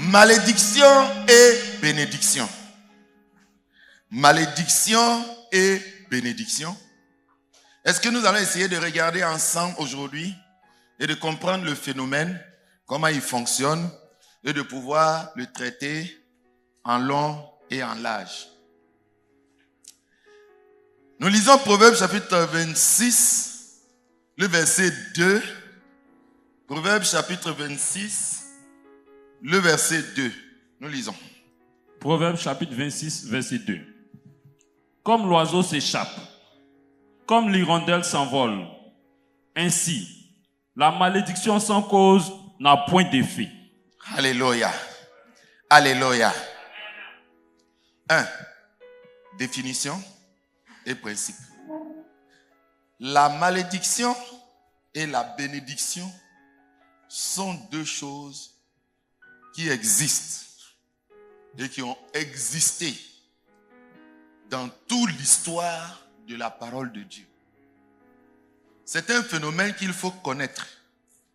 Malédiction et bénédiction. Malédiction et bénédiction. Est-ce que nous allons essayer de regarder ensemble aujourd'hui et de comprendre le phénomène, comment il fonctionne, et de pouvoir le traiter en long et en large. Nous lisons Proverbes chapitre 26, le verset 2. Proverbes chapitre 26, le verset 2. Nous lisons. Proverbes chapitre 26, verset 2. Comme l'oiseau s'échappe, comme l'hirondelle s'envole, ainsi, la malédiction sans cause n'a point d'effet. Alléluia. Alléluia. 1. Définition et principe. La malédiction et la bénédiction sont deux choses qui existent et qui ont existé dans toute l'histoire de la parole de Dieu. C'est un phénomène qu'il faut connaître,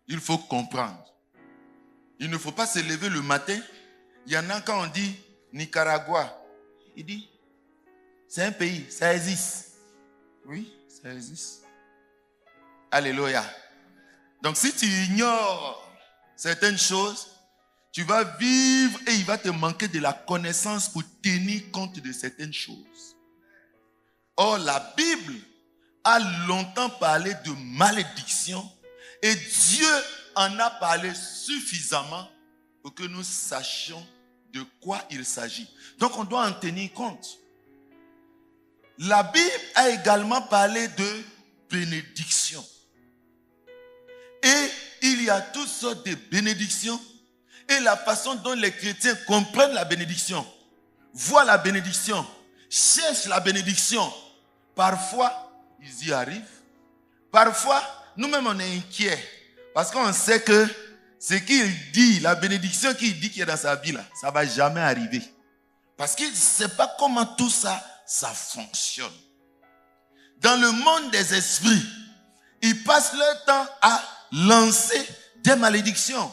il faut comprendre. Il ne faut pas se lever le matin. Il y en a quand on dit Nicaragua, il dit c'est un pays, ça existe. Oui, ça existe. Alléluia. Donc si tu ignores certaines choses, tu vas vivre et il va te manquer de la connaissance pour tenir compte de certaines choses. Or, la Bible a longtemps parlé de malédiction et Dieu en a parlé suffisamment pour que nous sachions de quoi il s'agit. Donc, on doit en tenir compte. La Bible a également parlé de bénédiction. Et il y a toutes sortes de bénédictions et la façon dont les chrétiens comprennent la bénédiction, voient la bénédiction, cherchent la bénédiction. Parfois, ils y arrivent. Parfois, nous-mêmes, on est inquiets. Parce qu'on sait que ce qu'il dit, la bénédiction qu'il dit qui est dans sa vie, là, ça ne va jamais arriver. Parce qu'il ne sait pas comment tout ça fonctionne. Dans le monde des esprits, ils passent leur temps à lancer des malédictions.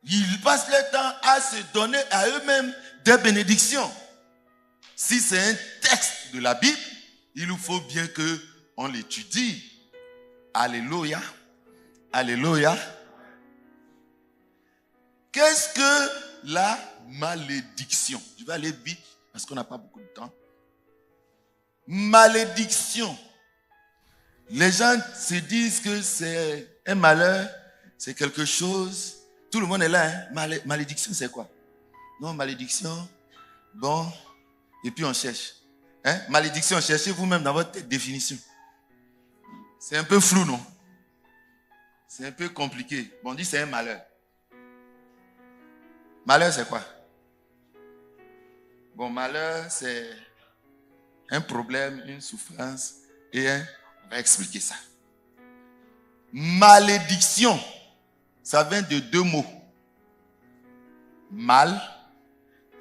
Ils passent leur temps à se donner à eux-mêmes des bénédictions. Si c'est un texte de la Bible, il nous faut bien qu'on l'étudie. Alléluia. Alléluia. Qu'est-ce que la malédiction? Je vais aller vite parce qu'on n'a pas beaucoup de temps. Malédiction. Les gens se disent que c'est un malheur, c'est quelque chose. Tout le monde est là. Hein? Malédiction, c'est quoi? Non, malédiction, bon, et puis on cherche. Hein? Malédiction, cherchez vous-même dans votre définition. C'est un peu flou, non? C'est un peu compliqué. Bon, on dit c'est un malheur. Malheur, c'est quoi? Bon, malheur, c'est un problème, une souffrance. Et on va expliquer ça. Malédiction, ça vient de deux mots. Mal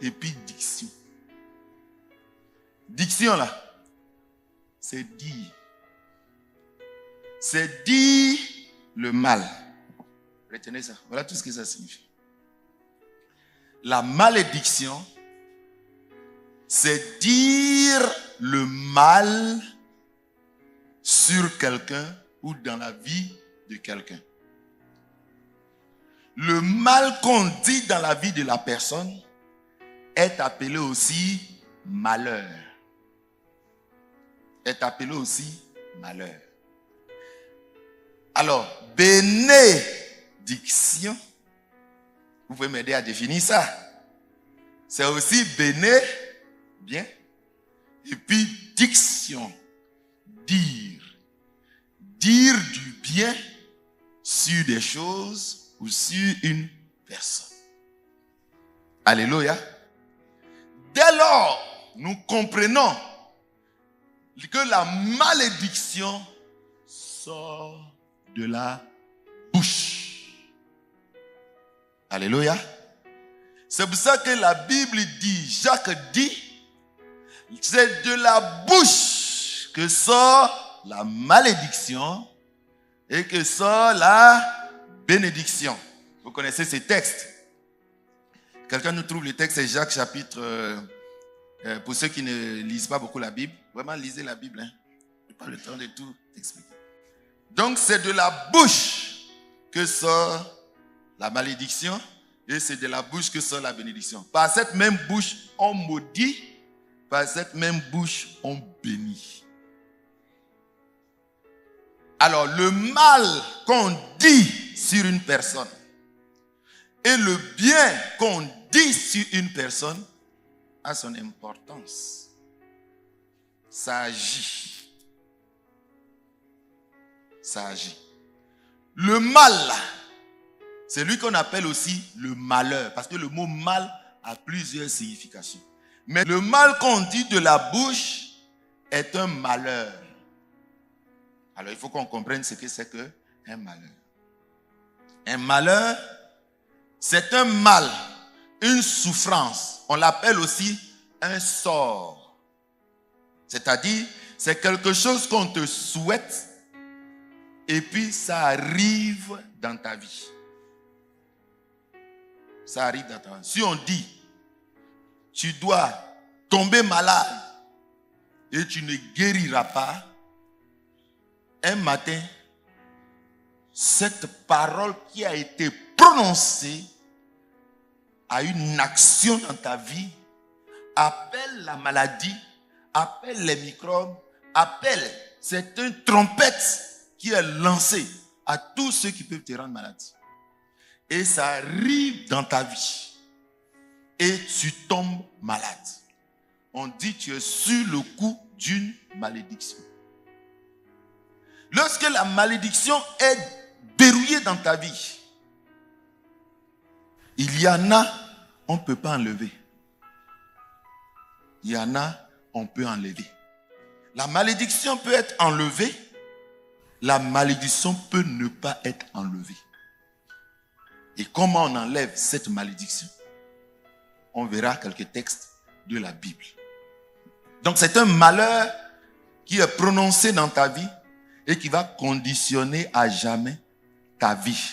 et puis diction. Diction, là, c'est dire. C'est dire le mal. Retenez ça. Voilà tout ce que ça signifie. La malédiction, c'est dire le mal sur quelqu'un ou dans la vie de quelqu'un. Le mal qu'on dit dans la vie de la personne est appelé aussi malheur. Est appelé aussi malheur. Alors, bénédiction, vous pouvez m'aider à définir ça. C'est aussi béné, bien, et puis diction, dire. Dire du bien sur des choses ou sur une personne. Alléluia. Dès lors, nous comprenons que la malédiction sort de la bouche. Alléluia. C'est pour ça que la Bible dit, Jacques dit, c'est de la bouche que sort la malédiction et que sort la bénédiction. Vous connaissez ces textes. Quelqu'un nous trouve le texte, c'est Jacques chapitre... pour ceux qui ne lisent pas beaucoup la Bible, vraiment lisez la Bible. Hein. Je n'ai pas le temps de tout expliquer. Donc c'est de la bouche que sort la malédiction et c'est de la bouche que sort la bénédiction. Par cette même bouche, on maudit, par cette même bouche, on bénit. Alors le mal qu'on dit sur une personne et le bien qu'on dit sur une personne a son importance. Ça agit. Ça agit. Le mal, c'est lui qu'on appelle aussi le malheur. Parce que le mot mal a plusieurs significations. Mais le mal qu'on dit de la bouche est un malheur. Alors il faut qu'on comprenne ce que c'est qu'un malheur. Un malheur, c'est un mal, une souffrance. On l'appelle aussi un sort. C'est-à-dire, c'est quelque chose qu'on te souhaite et puis ça arrive dans ta vie. Ça arrive dans ta vie. Si on dit, tu dois tomber malade et tu ne guériras pas, un matin, cette parole qui a été prononcée a une action dans ta vie, appelle la maladie, appelle les microbes, appelle, c'est une trompette qui est lancée à tous ceux qui peuvent te rendre malade. Et ça arrive dans ta vie. Et tu tombes malade. On dit que tu es sur le coup d'une malédiction. Lorsque la malédiction est verrouillée dans ta vie, il y en a, on ne peut pas enlever. Il y en a, on peut enlever. La malédiction peut être enlevée. La malédiction peut ne pas être enlevée. Et comment on enlève cette malédiction? On verra quelques textes de la Bible. Donc c'est un malheur qui est prononcé dans ta vie et qui va conditionner à jamais ta vie.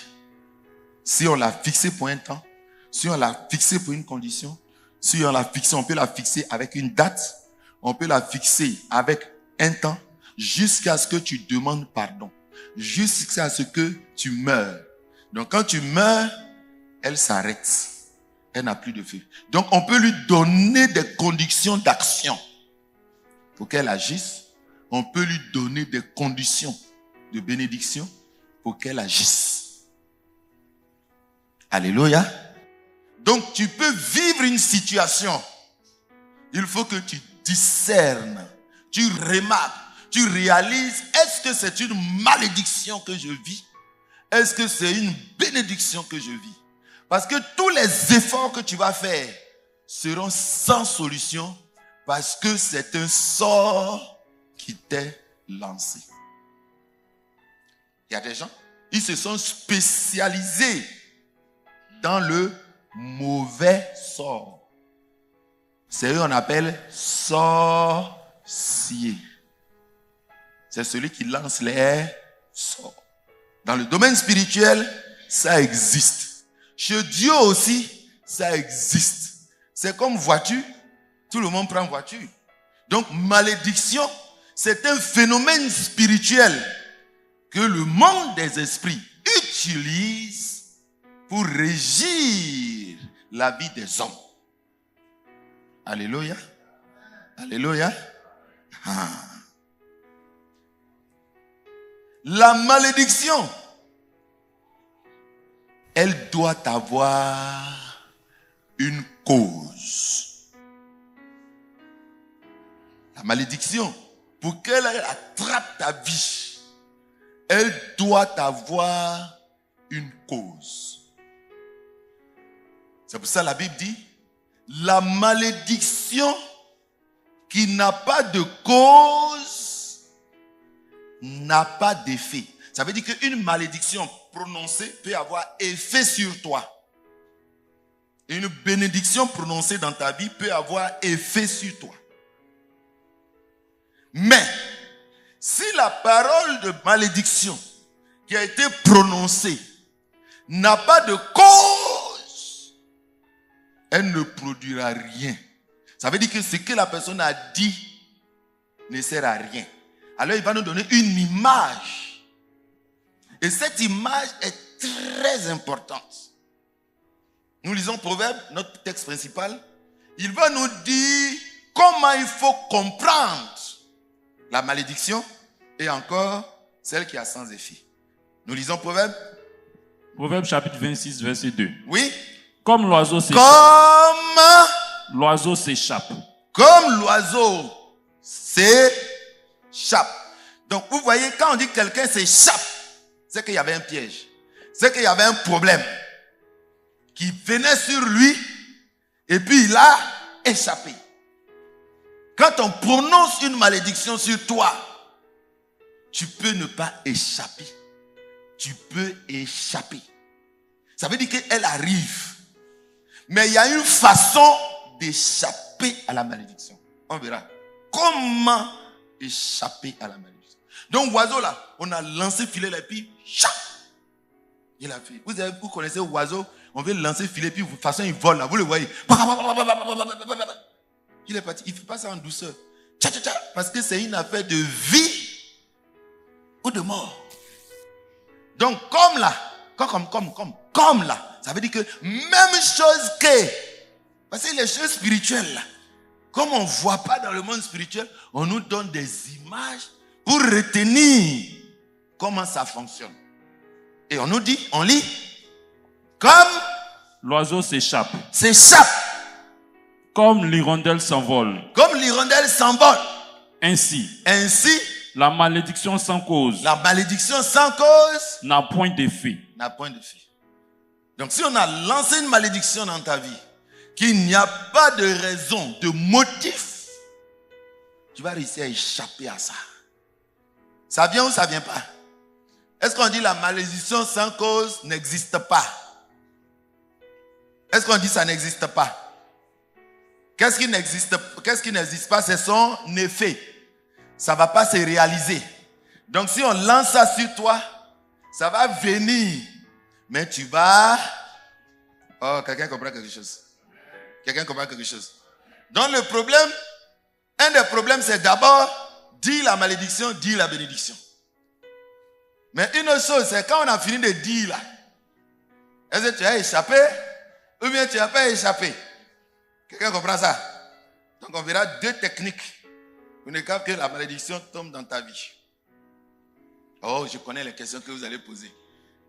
Si on l'a fixé pour un temps, si on l'a fixé pour une condition, si on l'a fixé, on peut la fixer avec une date, on peut la fixer avec un temps, jusqu'à ce que tu demandes pardon, jusqu'à ce que tu meurs. Donc quand tu meurs, elle s'arrête. Elle n'a plus de feu. Donc on peut lui donner des conditions d'action pour qu'elle agisse. On peut lui donner des conditions de bénédiction pour qu'elle agisse. Alléluia. Donc tu peux vivre une situation. Il faut que tu discernes, tu remarques, tu réalises, est-ce que c'est une malédiction que je vis? Est-ce que c'est une bénédiction que je vis? Parce que tous les efforts que tu vas faire seront sans solution parce que c'est un sort qui t'est lancé. Il y a des gens, ils se sont spécialisés dans le mauvais sort. C'est eux qu'on appelle sorciers. C'est celui qui lance les sorts. Dans le domaine spirituel, ça existe. Chez Dieu aussi, ça existe. C'est comme voiture. Tout le monde prend voiture. Donc, malédiction, c'est un phénomène spirituel que le monde des esprits utilise pour régir la vie des hommes. Alléluia. Alléluia. Ah. La malédiction, elle doit avoir une cause. La malédiction, pour qu'elle attrape ta vie, elle doit avoir une cause. C'est pour ça que la Bible dit, la malédiction qui n'a pas de cause n'a pas d'effet. Ça veut dire qu'une malédiction prononcée peut avoir effet sur toi. Une bénédiction prononcée dans ta vie peut avoir effet sur toi. Mais, si la parole de malédiction qui a été prononcée n'a pas de cause, elle ne produira rien. Ça veut dire que ce que la personne a dit ne sert à rien. Alors il va nous donner une image. Et cette image est très importante. Nous lisons Proverbe, notre texte principal. Il va nous dire comment il faut comprendre la malédiction et encore celle qui a sans effet. Nous lisons Proverbe. Proverbe chapitre 26, verset 2. Oui. Comme l'oiseau s'échappe. Comme l'oiseau s'échappe. Donc vous voyez, quand on dit que quelqu'un s'échappe, c'est qu'il y avait un piège. C'est qu'il y avait un problème qui venait sur lui et puis il a échappé. Quand on prononce une malédiction sur toi, tu peux ne pas échapper. Tu peux échapper. Ça veut dire qu'elle arrive. Mais il y a une façon d'échapper à la malédiction. On verra. Comment échapper à la malédiction. Donc, oiseau là, on a lancé filet là, et puis, chap, il a fait. Vous connaissez oiseau, on veut lancer filet, puis de toute façon, il vole là, vous le voyez. Il est parti. Il ne fait pas ça en douceur. Parce que c'est une affaire de vie ou de mort. Donc, comme là, comme là, ça veut dire que même chose que, parce que les choses spirituelles là, comme on ne voit pas dans le monde spirituel, on nous donne des images pour retenir comment ça fonctionne. Et on nous dit, on lit, comme l'oiseau s'échappe. Comme l'hirondelle s'envole. Ainsi, la malédiction sans cause n'a point d'effet. Donc si on a lancé une malédiction dans ta vie, qu'il n'y a pas de raison, de motif, tu vas réussir à échapper à ça. Ça vient ou ça vient pas? Est-ce qu'on dit la malédiction sans cause n'existe pas? Est-ce qu'on dit ça n'existe pas? Qu'est-ce qui n'existe pas? C'est son effet. Ça ne va pas se réaliser. Donc si on lance ça sur toi, ça va venir. Mais tu vas... Oh, quelqu'un comprend quelque chose? Donc le problème, un des problèmes, c'est d'abord dire la malédiction, dire la bénédiction. Mais une autre chose, c'est quand on a fini de dire là, est-ce que tu as échappé ou bien tu n'as pas échappé? Quelqu'un comprend ça? Donc on verra deux techniques pour ne pas que la malédiction tombe dans ta vie. Oh, je connais les questions que vous allez poser.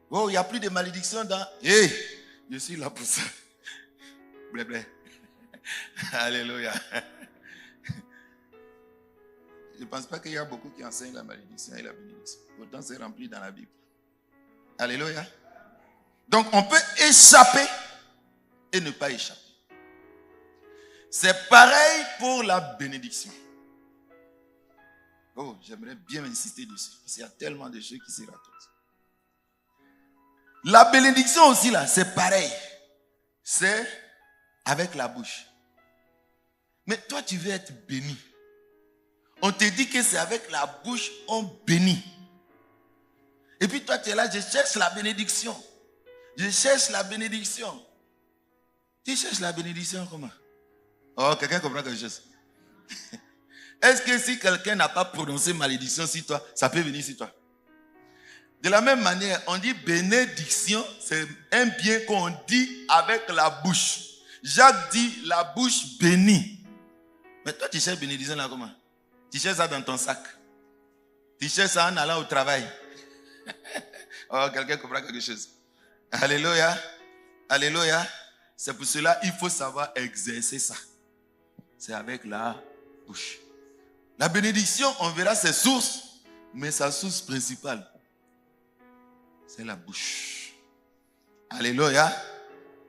Oh, il n'y a plus de malédiction dans... Je suis là pour ça. Blé, blé. Alléluia. Je ne pense pas qu'il y a beaucoup qui enseignent la malédiction et la bénédiction. Pourtant, c'est rempli dans la Bible. Alléluia. Donc, on peut échapper et ne pas échapper. C'est pareil pour la bénédiction. Oh, j'aimerais bien insister dessus. Parce qu'il y a tellement de choses qui se racontent. La bénédiction aussi, là, c'est pareil. C'est avec la bouche. Mais toi, tu veux être béni. On te dit que c'est avec la bouche on bénit. Et puis toi, tu es là, je cherche la bénédiction. Tu cherches la bénédiction comment? Oh, quelqu'un comprend quelque chose? Est-ce que si quelqu'un n'a pas prononcé malédiction sur toi, ça peut venir sur toi? De la même manière, on dit bénédiction, c'est un bien qu'on dit avec la bouche. Jacques dit la bouche bénie. Mais toi, tu cherches bénédiction là comment? Tu cherches ça dans ton sac. Tu cherches ça en allant au travail. Oh, quelqu'un comprend quelque chose? Alléluia. Alléluia. C'est pour cela qu'il faut savoir exercer ça. C'est avec la bouche. La bénédiction, on verra ses sources, mais sa source principale, c'est la bouche. Alléluia.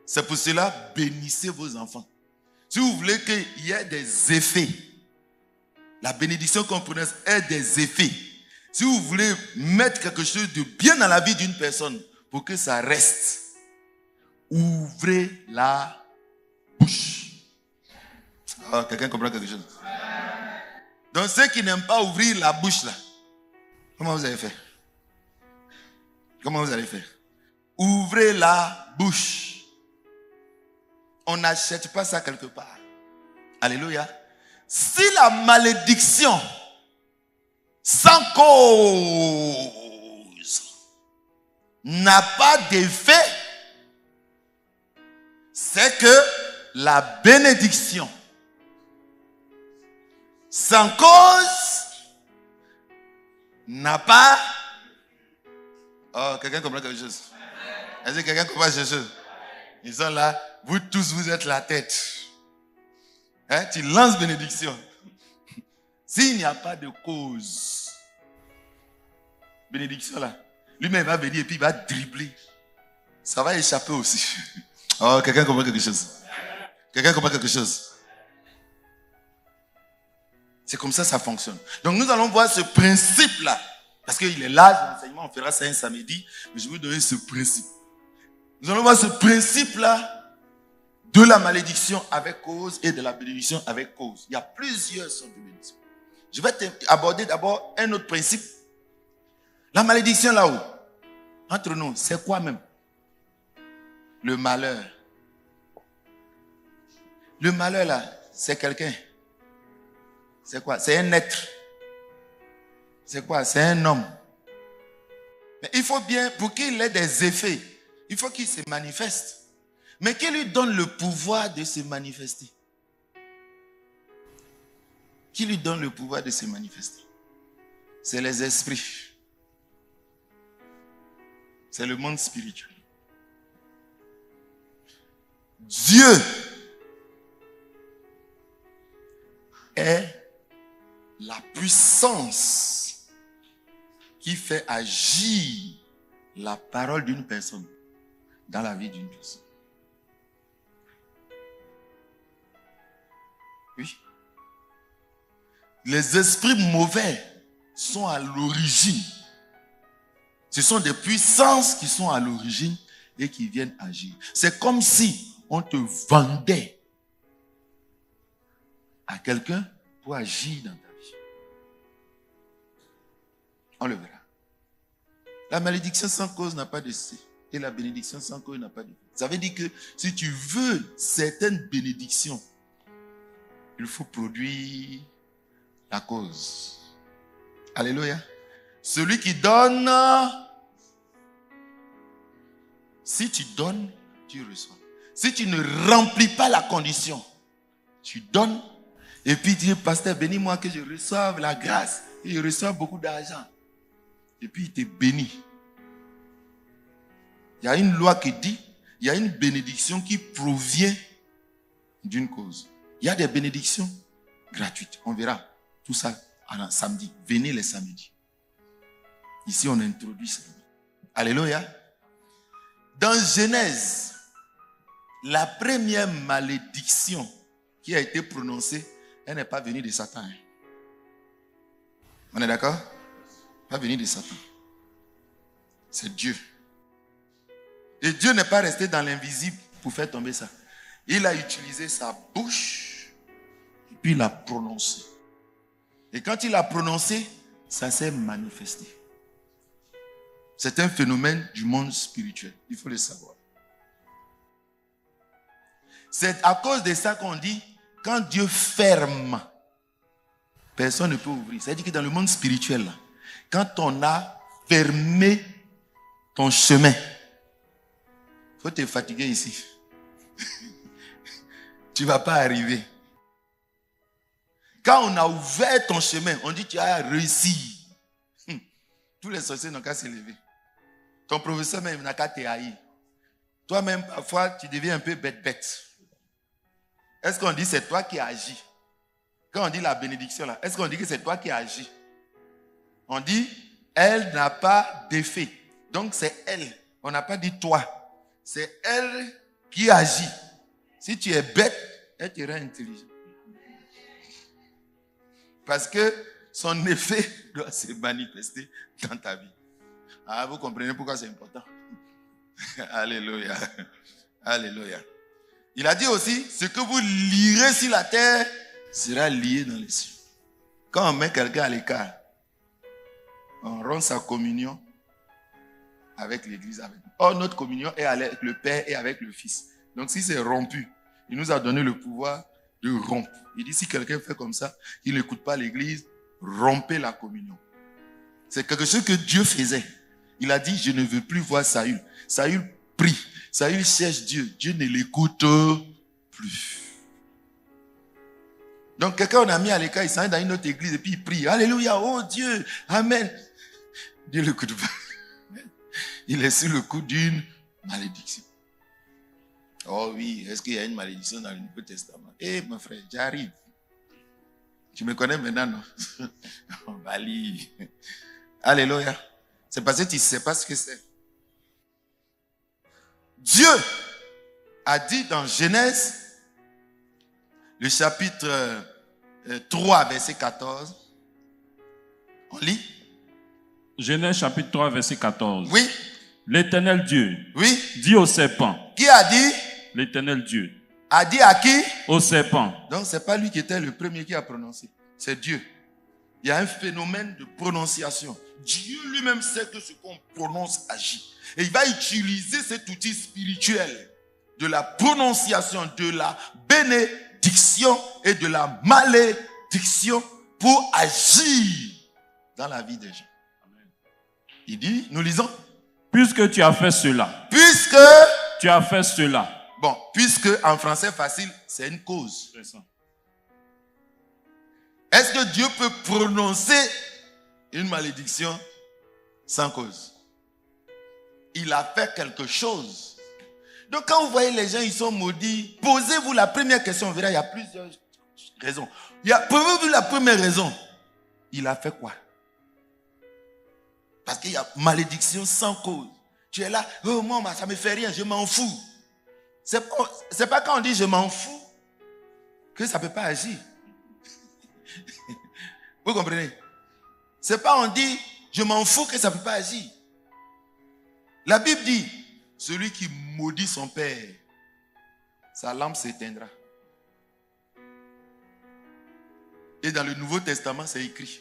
C'est pour cela, bénissez vos enfants. Si vous voulez qu'il y ait des effets, la bénédiction qu'on prononce ait des effets. Si vous voulez mettre quelque chose de bien dans la vie d'une personne, pour que ça reste, ouvrez la bouche. Oh, quelqu'un comprend quelque chose? Donc ceux qui n'aiment pas ouvrir la bouche là, comment vous allez faire? Comment vous allez faire? Ouvrez la bouche. On n'achète pas ça quelque part. Alléluia. Si la malédiction sans cause n'a pas d'effet, c'est que la bénédiction sans cause n'a pas... Oh, quelqu'un comprend quelque chose? Est-ce que quelqu'un comprend quelque chose? Ils sont là, vous tous, vous êtes la tête. Hein? Tu lances bénédiction. S'il n'y a pas de cause, bénédiction là, lui-même va venir et puis il va dribbler. Ça va échapper aussi. Oh, quelqu'un comprend quelque chose? Quelqu'un comprend quelque chose? C'est comme ça fonctionne. Donc nous allons voir ce principe-là. Parce qu'il est là, l'enseignement, on fera ça un samedi. Mais je vais vous donner ce principe. Nous allons voir ce principe-là de la malédiction avec cause et de la bénédiction avec cause. Il y a plusieurs sortes de bénédictions. Je vais aborder d'abord un autre principe. La malédiction là-haut, entre nous, c'est quoi même? Le malheur. Le malheur là, c'est quelqu'un. C'est quoi? C'est un être. C'est quoi? C'est un homme. Mais il faut bien, pour qu'il ait des effets, il faut qu'il se manifeste. Mais qui lui donne le pouvoir de se manifester? Qui lui donne le pouvoir de se manifester? C'est les esprits. C'est le monde spirituel. Dieu est la puissance qui fait agir la parole d'une personne dans la vie d'une personne. Oui. Les esprits mauvais sont à l'origine. Ce sont des puissances qui sont à l'origine et qui viennent agir. C'est comme si on te vendait à quelqu'un pour agir dans ta vie. On le verra. La malédiction sans cause n'a pas de C. Et la bénédiction sans cause n'a pas de B. Ça veut dire que si tu veux certaines bénédictions, il faut produire la cause. Alléluia. Celui qui donne, si tu donnes, tu reçois. Si tu ne remplis pas la condition, tu donnes, et puis tu dis, pasteur, bénis-moi que je reçoive la grâce, et je reçois beaucoup d'argent. Et puis il te bénit. Il y a une loi qui dit, il y a une bénédiction qui provient d'une cause. Il y a des bénédictions gratuites. On verra tout ça samedi. Venez les samedis. Ici, on introduit ça. Alléluia. Dans Genèse, la première malédiction qui a été prononcée, elle n'est pas venue de Satan. On est d'accord? Pas venue de Satan. C'est Dieu. Et Dieu n'est pas resté dans l'invisible pour faire tomber ça. Il a utilisé sa bouche et puis il a prononcé. Et quand il a prononcé, ça s'est manifesté. C'est un phénomène du monde spirituel. Il faut le savoir. C'est à cause de ça qu'on dit, quand Dieu ferme, personne ne peut ouvrir. C'est-à-dire que dans le monde spirituel, quand on a fermé ton chemin, il faut te fatiguer ici. Tu ne vas pas arriver. Quand on a ouvert ton chemin, on dit que tu as réussi. Tous les sorciers n'ont qu'à se lever. Ton professeur même n'a qu'à te haïr. Toi-même, parfois, tu deviens un peu bête. Est-ce qu'on dit c'est toi qui agis? Quand on dit la bénédiction là, est-ce qu'on dit que c'est toi qui agis? On dit, elle n'a pas d'effet. Donc c'est elle. On n'a pas dit toi. C'est elle qui agit. Si tu es bête, elle te rend intelligent. Parce que son effet doit se manifester dans ta vie. Ah, vous comprenez pourquoi c'est important? Alléluia. Alléluia. Il a dit aussi, ce que vous lirez sur la terre sera lié dans les cieux. Quand on met quelqu'un à l'écart, on rompt sa communion avec l'église. Or, notre communion est avec le Père et avec le Fils. Donc, si c'est rompu, il nous a donné le pouvoir de rompre. Il dit, si quelqu'un fait comme ça, il n'écoute pas l'église, rompez la communion. C'est quelque chose que Dieu faisait. Il a dit, je ne veux plus voir Saül. Saül prie. Saül cherche Dieu. Dieu ne l'écoute plus. Donc quelqu'un on a mis à l'écart, il s'en est dans une autre église et puis il prie. Alléluia, oh Dieu, amen. Dieu ne l'écoute pas. Il est sur le coup d'une malédiction. Oh oui, est-ce qu'il y a une malédiction dans le Nouveau Testament? Eh mon frère, j'arrive. Tu me connais maintenant, non? On va lire. Alléluia. C'est parce que tu ne sais pas ce que c'est. Dieu a dit dans Genèse, le chapitre 3, verset 14. On lit? Genèse chapitre 3, verset 14. Oui. L'Éternel Dieu Oui. dit au serpent. Qui a dit? L'Éternel Dieu. A dit à qui? Au serpent. Donc, ce n'est pas lui qui était le premier qui a prononcé. C'est Dieu. Il y a un phénomène de prononciation. Dieu lui-même sait que ce qu'on prononce agit. Et il va utiliser cet outil spirituel de la prononciation, de la bénédiction et de la malédiction pour agir dans la vie des gens. Il dit, nous lisons. Puisque tu as fait cela. Puisque tu as fait cela. Bon, puisque en français facile, c'est une cause. C'est ça. Est-ce que Dieu peut prononcer une malédiction sans cause? Il a fait quelque chose. Donc quand vous voyez les gens, ils sont maudits, posez-vous la première question, on verra, il y a plusieurs raisons. Posez-vous la première raison. Il a fait quoi? Parce qu'il y a malédiction sans cause. Tu es là, oh moi, ça me fait rien, je m'en fous. C'est pas quand on dit je m'en fous que ça ne peut pas agir. Vous comprenez? C'est pas on dit je m'en fous que ça ne peut pas agir. La Bible dit, celui qui maudit son père, sa lampe s'éteindra. Et dans le Nouveau Testament, c'est écrit.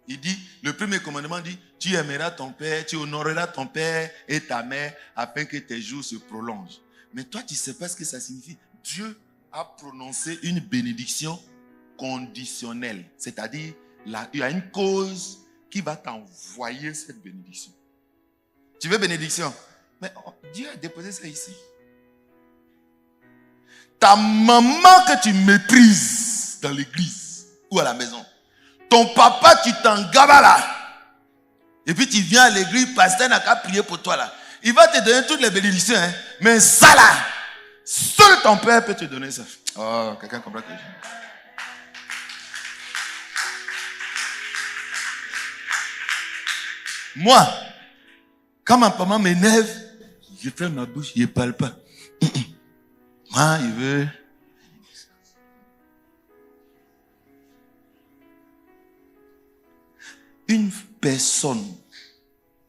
Il dit, le premier commandement dit, tu aimeras ton père, tu honoreras ton père et ta mère afin que tes jours se prolongent. Mais toi, tu ne sais pas ce que ça signifie. Dieu a prononcé une bénédiction conditionnelle. C'est-à-dire, il y a une cause qui va t'envoyer cette bénédiction. Tu veux bénédiction? Mais Dieu a déposé ça ici. Ta maman que tu méprises dans l'église ou à la maison. Ton papa, tu t'engabas là. Et puis tu viens à l'église, pasteur n'a qu'à prier pour toi là. Il va te donner toutes les bénédictions. Hein? Mais ça là, seul ton père peut te donner ça. Oh, quelqu'un comprend que moi, quand ma maman m'énerve, je ferme ma bouche, je ne parle pas. Moi, il veut. Une personne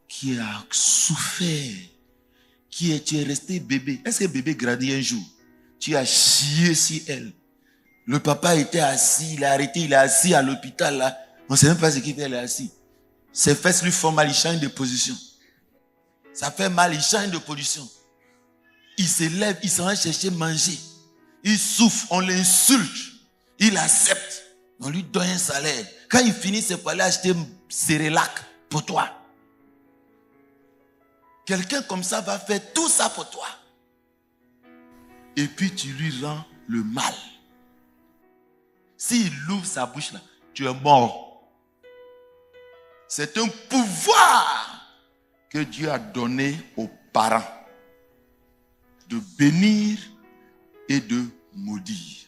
qui a souffert, tu es resté bébé. Est-ce que bébé grandit un jour? Tu as chié sur elle. Le papa était assis, il a arrêté, il est assis à l'hôpital là. On ne sait même pas ce qu'il fait, il est assis. Ses fesses lui font mal, il change de position. Ça fait mal, il change de position. Il se lève, il s'en va chercher manger. Il souffre, on l'insulte. Il accepte. On lui donne un salaire. Quand il finit, c'est pour aller acheter un Cérélac pour toi. Quelqu'un comme ça va faire tout ça pour toi. Et puis tu lui rends le mal. S'il ouvre sa bouche là, tu es mort. C'est un pouvoir que Dieu a donné aux parents de bénir et de maudire.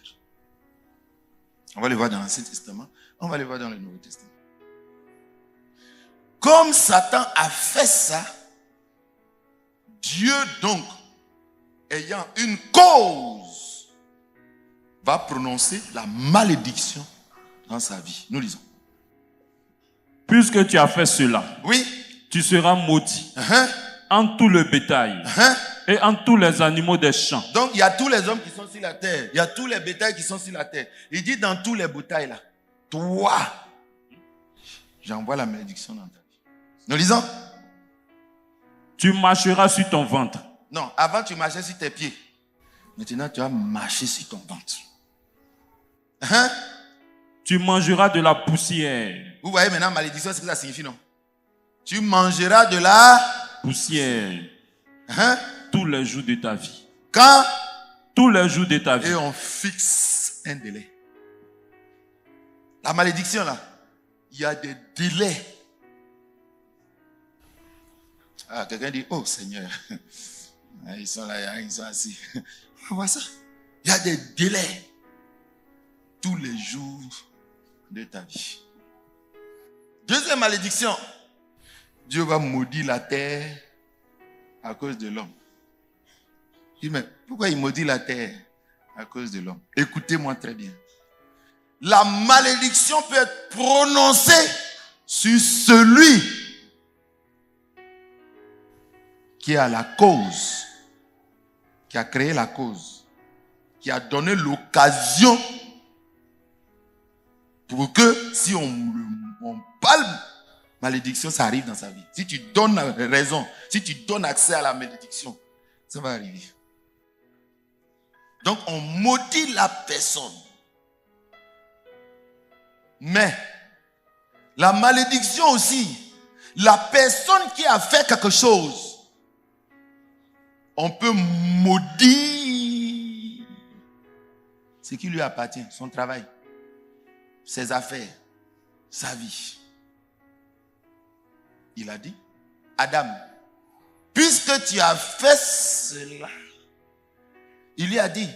On va le voir dans l'Ancien Testament, on va le voir dans le Nouveau Testament. Comme Satan a fait ça, Dieu donc, ayant une cause, va prononcer la malédiction dans sa vie. Nous lisons. Puisque tu as fait cela, oui, tu seras maudit en tout le bétail et en tous les animaux des champs. Donc il y a tous les hommes qui sont sur la terre, il y a tous les bétails qui sont sur la terre. Il dit dans tous les bétails là, toi, j'envoie la malédiction dans ta vie. Nous lisons. Tu marcheras sur ton ventre. Non, avant tu marchais sur tes pieds. Maintenant, tu vas marcher sur ton ventre. Hein? Tu mangeras de la poussière. Vous voyez maintenant, malédiction, c'est ce que ça signifie, non? Tu mangeras de la poussière. Hein? Tous les jours de ta vie. Quand? Tous les jours de ta vie. Et on fixe un délai. La malédiction, là, il y a des délais. Ah, quelqu'un dit, oh Seigneur, ils sont là, ils sont assis. On voit ça. Il y a des délais. Tous les jours de ta vie. Deuxième malédiction. Dieu va maudire la terre à cause de l'homme. Je dis, mais pourquoi il maudit la terre à cause de l'homme? Écoutez-moi très bien. La malédiction peut être prononcée sur celui qui a la cause, qui a créé la cause, qui a donné l'occasion pour que si on parle malédiction, ça arrive dans sa vie. Si tu donnes raison, si tu donnes accès à la malédiction, ça va arriver. Donc on maudit la personne. Mais la malédiction aussi, la personne qui a fait quelque chose, on peut maudire ce qui lui appartient, son travail, ses affaires, sa vie. Il a dit, Adam, puisque tu as fait cela, il lui a dit,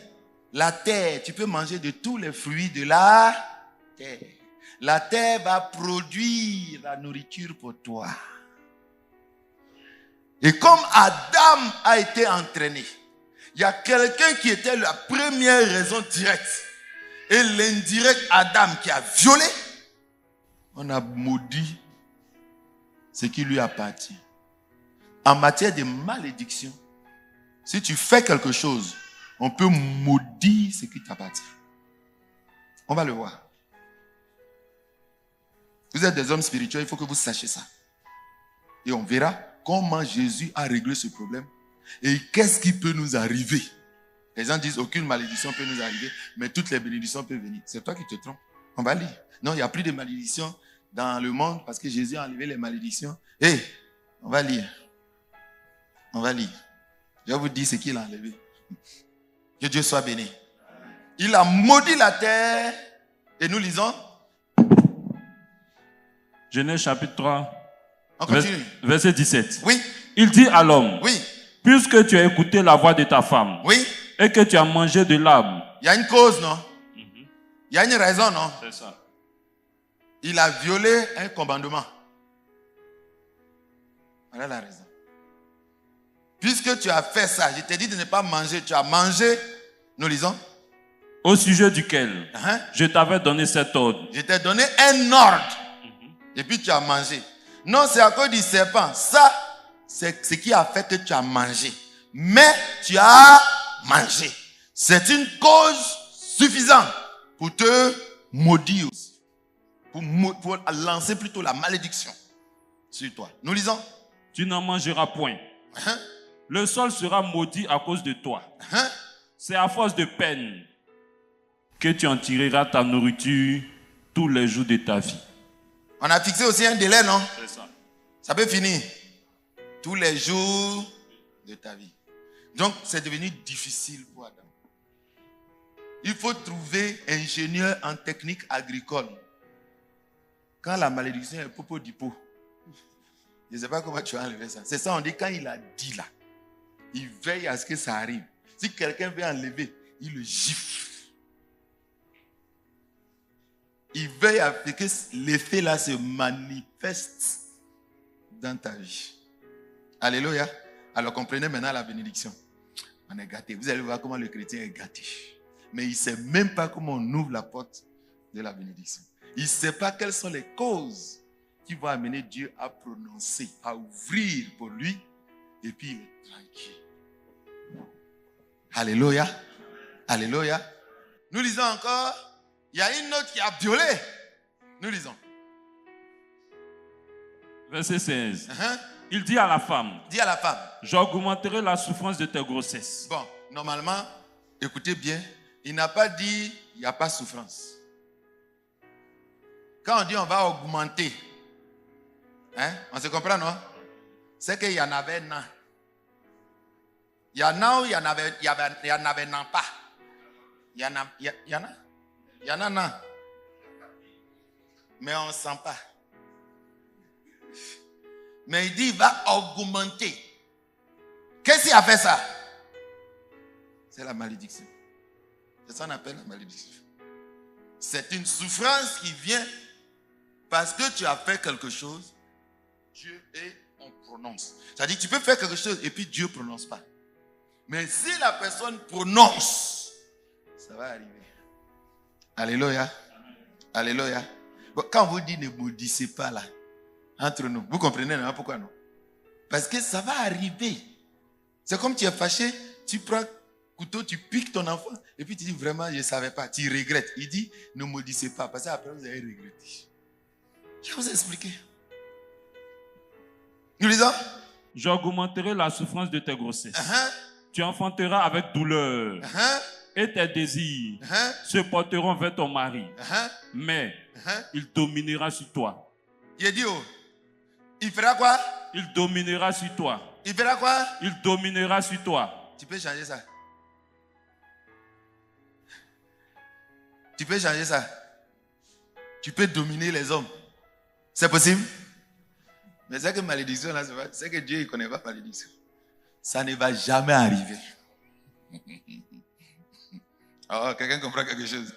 la terre, tu peux manger de tous les fruits de la terre. La terre va produire la nourriture pour toi. Et comme Adam a été entraîné, il y a quelqu'un qui était la première raison directe. Et l'indirect Adam qui a violé, on a maudit ce qui lui appartient. En matière de malédiction, si tu fais quelque chose, on peut maudire ce qui t'appartient. On va le voir. Vous êtes des hommes spirituels, il faut que vous sachiez ça. Et on verra comment Jésus a réglé ce problème et qu'est-ce qui peut nous arriver. Les gens disent aucune malédiction peut nous arriver, mais toutes les bénédictions peuvent venir. C'est toi qui te trompes. On va lire. Non, il n'y a plus de malédictions dans le monde parce que Jésus a enlevé les malédictions. Hé, on va lire. On va lire. Je vais vous dire ce qu'il a enlevé. Que Dieu soit béni. Il a maudit la terre et nous lisons. Genèse chapitre 3. On continue. Verset 17. Oui. Il dit à l'homme, oui, puisque tu as écouté la voix de ta femme, oui, et que tu as mangé de l'arbre. Il y a une cause, non? Il y a une raison, non? C'est ça. Il a violé un commandement. Voilà la raison. Puisque tu as fait ça, je t'ai dit de ne pas manger, tu as mangé, nous lisons. Au sujet duquel je t'avais donné cet ordre. Je t'ai donné un ordre. Et puis tu as mangé. Non, c'est à cause du serpent. Ça, c'est ce qui a fait que tu as mangé. Mais tu as mangé. C'est une cause suffisante pour te maudire. Pour lancer plutôt la malédiction sur toi. Nous lisons. Tu n'en mangeras point. Le sol sera maudit à cause de toi. C'est à force de peine que tu en tireras ta nourriture tous les jours de ta vie. On a fixé aussi un délai, non? C'est ça. Ça peut finir tous les jours de ta vie. Donc, c'est devenu difficile pour Adam. Il faut trouver ingénieur en technique agricole. Quand la malédiction est popo d'hypo, je ne sais pas comment tu as enlevé ça. C'est ça, on dit quand il a dit là, il veille à ce que ça arrive. Si quelqu'un veut enlever, il le gifle. Il veille à ce que l'effet là se manifeste dans ta vie. Alléluia. Alors comprenez maintenant la bénédiction. On est gâté. Vous allez voir comment le chrétien est gâté. Mais il ne sait même pas comment on ouvre la porte de la bénédiction. Il ne sait pas quelles sont les causes qui vont amener Dieu à prononcer, à ouvrir pour lui. Et puis il est tranquille. Alléluia. Alléluia. Nous lisons encore. Il y a une autre qui a violé. Nous lisons. Verset 16. Il dit à la femme. Dis à la femme. J'augmenterai la souffrance de tes grossesses. Bon, normalement, Écoutez bien, il n'a pas dit il n'y a pas de souffrance. Quand on dit on va augmenter, hein, on se comprend, non? C'est qu'il y en avait non. Il y en a où il y en avait non pas. Il y en a non. Mais on ne sent pas. Mais il dit il va augmenter. Qu'est-ce qui a fait ça? C'est la malédiction. C'est ça qu'on appelle la malédiction. C'est une souffrance qui vient parce que tu as fait quelque chose, Dieu et on prononce. C'est-à-dire que tu peux faire quelque chose et puis Dieu ne prononce pas. Mais si la personne prononce, ça va arriver. Alléluia. Alléluia. Bon, quand on vous dit ne maudissez pas là, entre nous, vous comprenez non? Pourquoi non? Parce que ça va arriver. C'est comme tu es fâché, tu prends couteau, tu piques ton enfant et puis tu dis vraiment je ne savais pas, tu regrettes. Il dit ne maudissez pas parce qu'après vous allez regretter. Je vais vous expliquer. Nous lisons. J'augmenterai la souffrance de tes grossesses. Tu enfanteras avec douleur. Et tes désirs se porteront vers ton mari. Mais il dominera sur toi. Il dit oh, il fera quoi? Il dominera sur toi. Il fera quoi? Il dominera sur toi. Tu peux changer ça. Tu peux changer ça. Tu peux dominer les hommes. C'est possible? Mais c'est que malédiction là, c'est que Dieu ne connaît pas malédiction. Ça ne va jamais arriver. Oh, quelqu'un comprend quelque chose?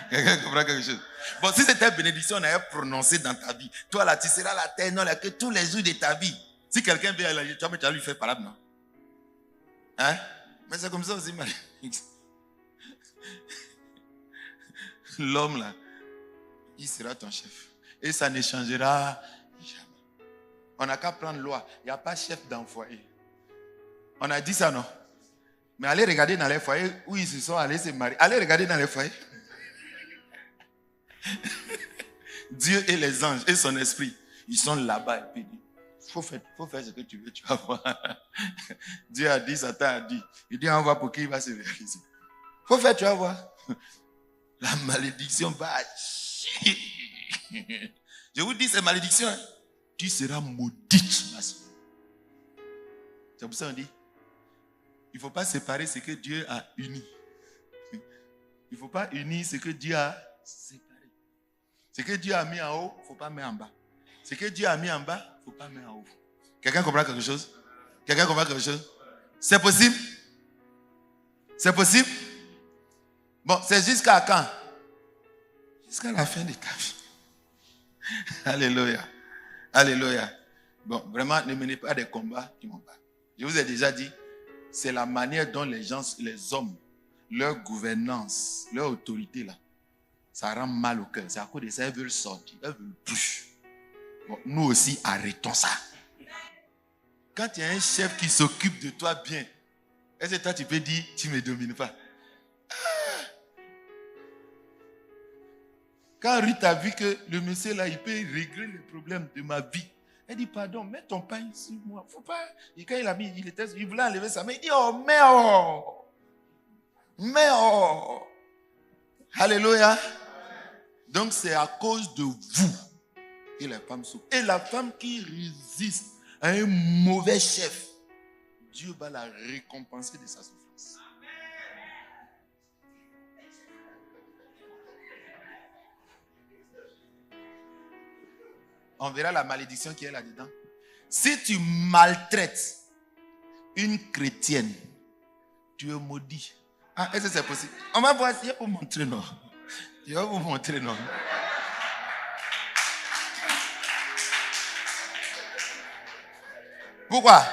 Quelqu'un comprend quelque chose? Bon, si c'était bénédiction, on avait prononcé dans ta vie. Toi là, tu seras la terre, non, là, que tous les jours de ta vie. Si quelqu'un vient à la tu vas lui faire parable, non? Hein? Mais c'est comme ça aussi, malédiction. L'homme là, il sera ton chef. Et ça ne changera jamais. On n'a qu'à prendre loi. Il n'y a pas chef dans le foyer. On a dit ça, non? Mais allez regarder dans les foyers où ils se sont allés se marier. Allez regarder dans les foyers. Dieu et les anges et son esprit, ils sont là-bas. Et puis il dit, faut faire ce que tu veux, tu vas voir. Dieu a dit, Satan a dit. Il dit, on va pour qui il va se réaliser. Faut faire, tu vas voir. La malédiction va. Je vous dis, c'est malédiction. Hein? Tu seras maudite, ma soeur. C'est pour ça qu'on dit, il ne faut pas séparer ce que Dieu a uni. Il ne faut pas unir ce que Dieu a séparé. Ce que Dieu a mis en haut, il ne faut pas mettre en bas. Ce que Dieu a mis en bas, il ne faut pas mettre en haut. Quelqu'un comprend quelque chose? Quelqu'un comprend quelque chose? C'est possible? C'est possible? Bon, c'est jusqu'à quand? Jusqu'à la fin de ta vie. Alléluia. Alléluia. Bon, vraiment, ne menez pas des combats qui m'ont pas. Je vous ai déjà dit, c'est la manière dont les gens, les hommes, leur gouvernance, leur autorité là, ça rend mal au cœur. C'est à cause de ça, elles veulent sortir, elles veulent plus. Bon, nous aussi, arrêtons ça. Quand il y a un chef qui s'occupe de toi bien, est-ce que toi tu peux dire, tu ne me domines pas? Quand Ruth a vu que le monsieur là, il peut régler les problèmes de ma vie, elle dit, pardon, mets ton pain sur moi. Faut pas. Et quand il a mis, il voulait enlever sa main, il dit, oh, mais oh. Mais oh. Alléluia. Donc c'est à cause de vous que les femmes souffrent. Et la femme qui résiste à un mauvais chef, Dieu va la récompenser de sa souffrance. On verra la malédiction qui est là-dedans. Si tu maltraites une chrétienne, tu es maudit. Ah, est-ce que c'est possible? On va voir, je vais vous montrer, non. Je vais vous montrer, non. Pourquoi?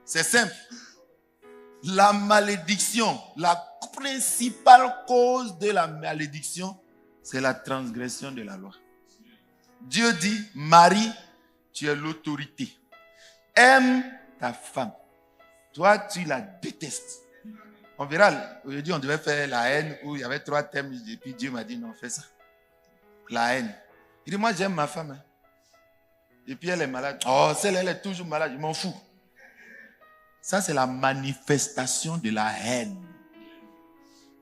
C'est simple. La malédiction, la principale cause de la malédiction, c'est la transgression de la loi. Dieu dit, Marie, tu es l'autorité. Aime ta femme. Toi, tu la détestes. On verra, aujourd'hui, on devait faire la haine où il y avait 3 thèmes. Et puis Dieu m'a dit, non, fais ça. La haine. Il dit, moi, j'aime ma femme. Hein. Et puis elle est malade. Oh, celle-là, elle est toujours malade. Je m'en fous. Ça, c'est la manifestation de la haine.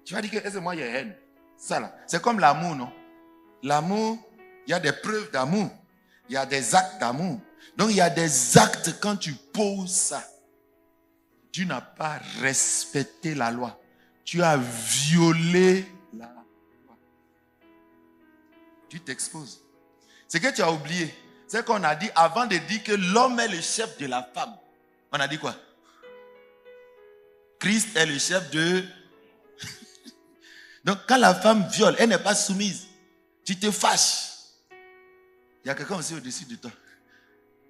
Tu vas dire que, est-ce que moi, il y a haine? Ça là. C'est comme l'amour, non? L'amour, il y a des preuves d'amour. Il y a des actes d'amour. Donc, il y a des actes quand tu poses ça. Tu n'as pas respecté la loi. Tu as violé la loi. Tu t'exposes. Ce que tu as oublié, c'est qu'on a dit, avant de dire que l'homme est le chef de la femme, on a dit quoi? Christ est le chef de... Donc, quand la femme viole, elle n'est pas soumise. Tu te fâches. Il y a quelqu'un aussi au-dessus de toi.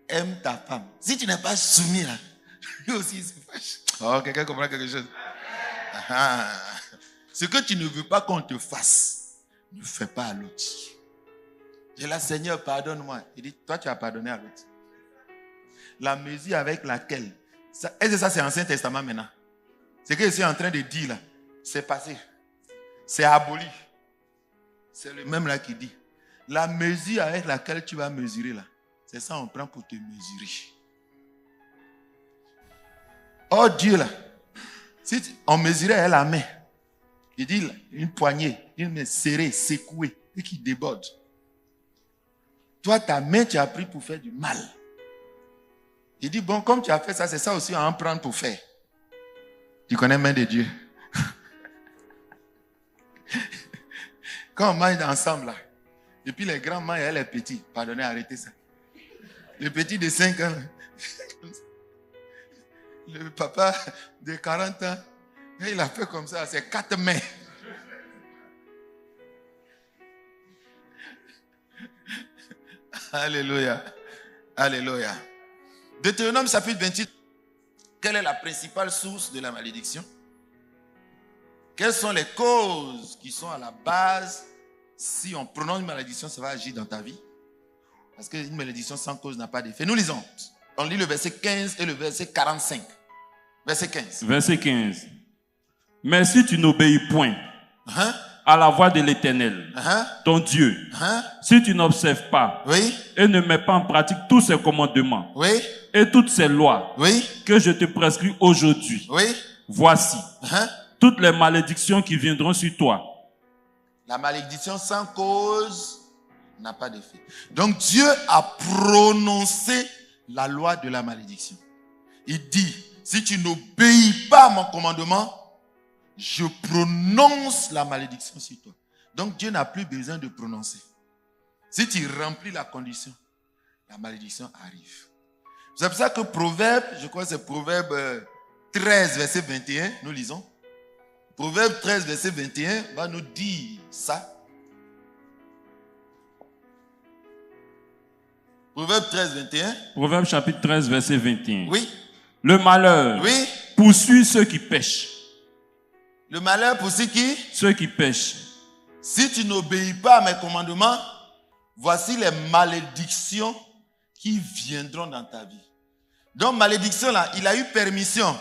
Aime ta femme. Si tu n'es pas soumis, là, lui aussi il se fâche. Oh, quelqu'un comprend quelque chose? Ce que tu ne veux pas qu'on te fasse, ne fais pas à l'autre. J'ai là, Seigneur, pardonne-moi. Il dit, toi, tu as pardonné à l'autre. La mesure avec laquelle... Est-ce que ça, c'est Ancien Testament maintenant? Ce que je suis en train de dire là, c'est passé. C'est aboli. C'est le même là qui dit. La mesure avec laquelle tu vas mesurer là, c'est ça on prend pour te mesurer. Oh Dieu là, si on mesurait avec la main, il dit une poignée, une main serrée, secouée, et qui déborde. Toi, ta main, tu as pris pour faire du mal. Il dit, bon, comme tu as fait ça, c'est ça aussi à en prendre pour faire. Tu connais main de Dieu. Quand on mange ensemble là, et puis les grands mangent et les petits, pardonnez, arrêtez ça. Le petit de 5 ans, le papa de 40 ans, il a fait comme ça, c'est 4 mains. Alléluia. Alléluia. Deutéronome chapitre 28. Quelle est la principale source de la malédiction? Quelles sont les causes qui sont à la base? Si on prononce une malédiction, ça va agir dans ta vie. Parce qu'une malédiction sans cause n'a pas d'effet. Nous lisons. On lit le verset 15 et le verset 45. Verset 15. Verset 15. Mais si tu n'obéis point à la voix de l'Éternel, ton Dieu, si tu n'observes pas et ne mets pas en pratique tous ses commandements et toutes ses lois que je te prescris aujourd'hui, voici toutes les malédictions qui viendront sur toi. La malédiction sans cause n'a pas d'effet. Donc Dieu a prononcé la loi de la malédiction. Il dit, si tu n'obéis pas à mon commandement, je prononce la malédiction sur toi. Donc Dieu n'a plus besoin de prononcer. Si tu remplis la condition, la malédiction arrive. C'est pour ça que Proverbe, je crois que c'est Proverbe 13, verset 21, nous lisons. Proverbe 13, verset 21 va nous dire ça. Proverbe 13, 21. Proverbe chapitre 13, verset 21. Oui. Le malheur poursuit ceux qui pêchent. Le malheur poursuit qui? Ceux qui pêchent. Si tu n'obéis pas à mes commandements, voici les malédictions qui viendront dans ta vie. Donc, malédiction là, il a eu permission.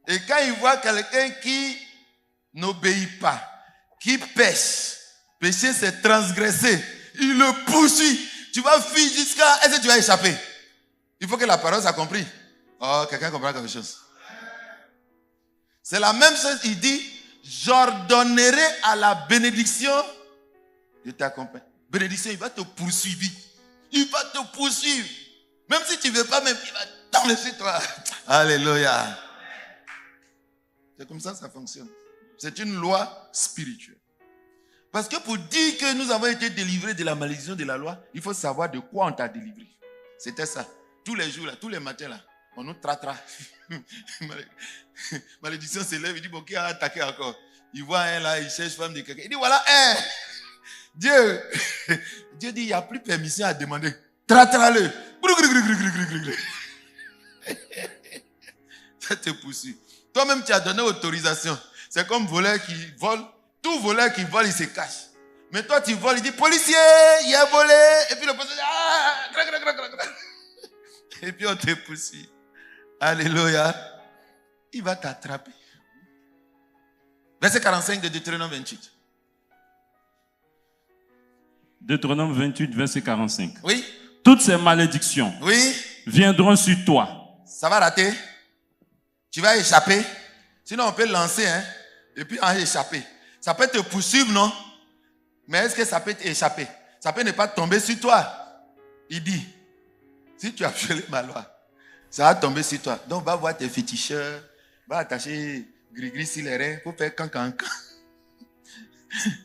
Et quand il voit quelqu'un qui n'obéit pas, qui pêche, pécher c'est transgresser, il le poursuit. Tu vas fuir jusqu'à... Est-ce que tu vas échapper? Il faut que la parole soit comprise. Oh, quelqu'un comprend quelque chose. C'est la même chose, il dit, j'ordonnerai à la bénédiction de t'accompagner. Bénédiction, il va te poursuivre. Il va te poursuivre. Même si tu ne veux pas, même il va t'enlever toi. Alléluia. C'est comme ça que ça fonctionne. C'est une loi spirituelle. Parce que pour dire que nous avons été délivrés de la malédiction de la loi, il faut savoir de quoi on t'a délivré. C'était ça. Tous les jours, là, tous les matins, là, on nous traitera. Malédiction s'élève, il dit, bon, qui a attaqué encore? Il voit un là, il cherche femme de quelqu'un. Il dit, voilà, Dieu dit, il n'y a plus permission à demander. Traitera-le. Ça te poursuit. Toi-même, tu as donné autorisation. C'est comme voleur qui vole. Tout voleur qui vole, il se cache. Mais toi, tu voles, il dit, policier, il a volé. Et puis le policier dit, et puis on te poursuit. Alléluia. Il va t'attraper. Verset 45 de Deutéronome 28. Deutéronome 28, verset 45. Oui. Toutes ces malédictions viendront sur toi. Ça va rater. Tu vas échapper. Sinon, on peut lancer, hein, et puis en échapper. Ça peut te poursuivre, non? Mais est-ce que ça peut t'échapper? Ça peut ne pas tomber sur toi. Il dit, si tu as violé ma loi, ça va tomber sur toi. Donc, va voir tes féticheurs, va attacher gris-gris sur les reins, pour faire can.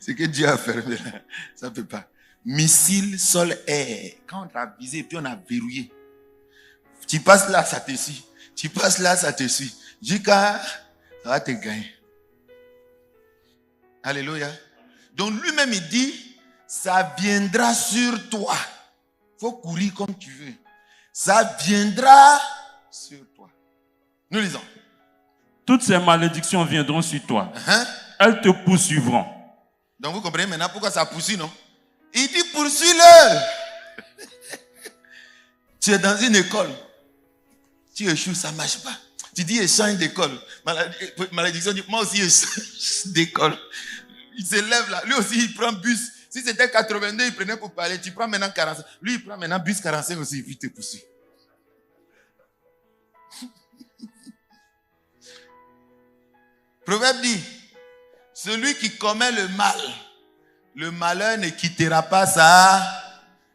C'est que Dieu a fermé là. Ça ne peut pas. Missile, sol, air. Quand on t'a visé, puis on a verrouillé. Tu passes là, ça te suit. Tu passes là, ça te suit. Jusqu'à, ça va te gagner. Alléluia. Donc lui-même, il dit, ça viendra sur toi. Il faut courir comme tu veux. Ça viendra sur toi. Nous lisons. Toutes ces malédictions viendront sur toi. Elles te poursuivront. Donc vous comprenez maintenant pourquoi ça poursuit, non? Il dit poursuis-le. Tu es dans une école. Tu échoues, ça ne marche pas. Tu dis change d'école. Malédiction dit moi aussi je change d'école. Il se lève là. Lui aussi il prend bus. Si c'était 82, il prenait pour parler. Tu prends maintenant 45. Lui il prend maintenant bus 45 aussi. Il te poursuit. Proverbe dit, celui qui commet le mal, le malheur ne quittera pas ça.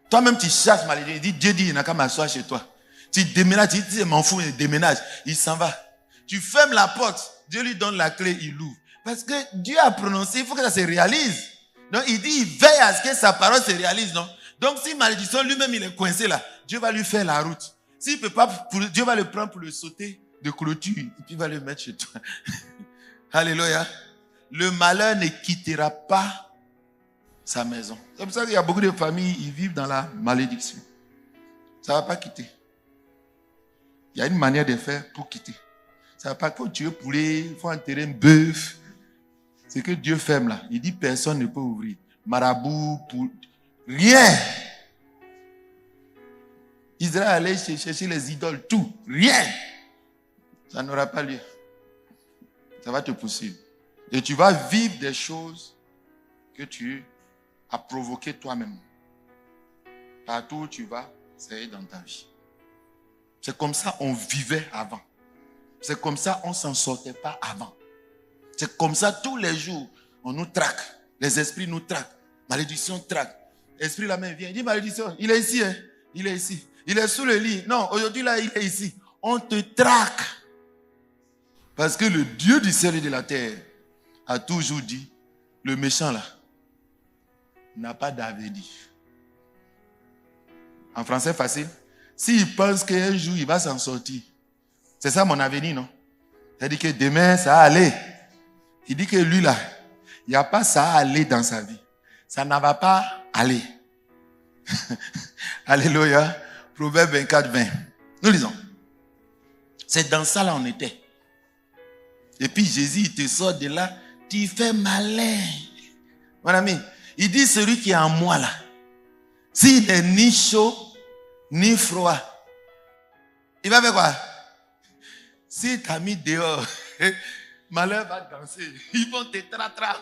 Toi-même tu cherches malédiction. Il dit, Dieu dit, il n'a qu'à m'asseoir chez toi. Tu déménages, tu dis, m'en fous, il déménage. Il s'en va. Tu fermes la porte, Dieu lui donne la clé, il l'ouvre. Parce que Dieu a prononcé, il faut que ça se réalise. Donc il dit, il veille à ce que sa parole se réalise, non? Donc si malédiction, lui-même il est coincé là, Dieu va lui faire la route. S'il peut pas, Dieu va le prendre pour le sauter de clôture, et puis il va le mettre chez toi. Alléluia. Le malheur ne quittera pas sa maison. C'est pour ça qu'il y a beaucoup de familles, ils vivent dans la malédiction. Ça ne va pas quitter. Il y a une manière de faire pour quitter. Ça ne va pas, quand tu veux poulet, il faut enterrer un bœuf. C'est que Dieu ferme là. Il dit personne ne peut ouvrir. Marabout, pour rien. Israël allait chercher les idoles, tout. Rien. Ça n'aura pas lieu. Ça va te poursuivre. Et tu vas vivre des choses que tu as provoquées toi-même. Partout où tu vas, c'est dans ta vie. C'est comme ça on vivait avant. C'est comme ça on ne s'en sortait pas avant. C'est comme ça tous les jours, on nous traque. Les esprits nous traquent. Malédiction traque. L'esprit la main vient. Il dit malédiction, il est ici. Hein? Il est ici. Il est sous le lit. Non, aujourd'hui là, il est ici. On te traque. Parce que le Dieu du ciel et de la terre a toujours dit, le méchant là n'a pas d'avenir. En français facile, s'il pense qu'un jour il va s'en sortir, c'est ça mon avenir, non? C'est-à-dire que demain ça va aller. Il dit que lui là, il n'y a pas ça à aller dans sa vie. Ça ne va pas aller. Alléluia. Proverbe 24, 20. Nous lisons. C'est dans ça là on était. Et puis Jésus, il te sort de là, tu fais malin. Mon ami, il dit celui qui est en moi là, s'il n'est ni chaud, ni froid, il va faire quoi? Si tu as mis dehors, malheur va danser. Ils vont te tra-tra.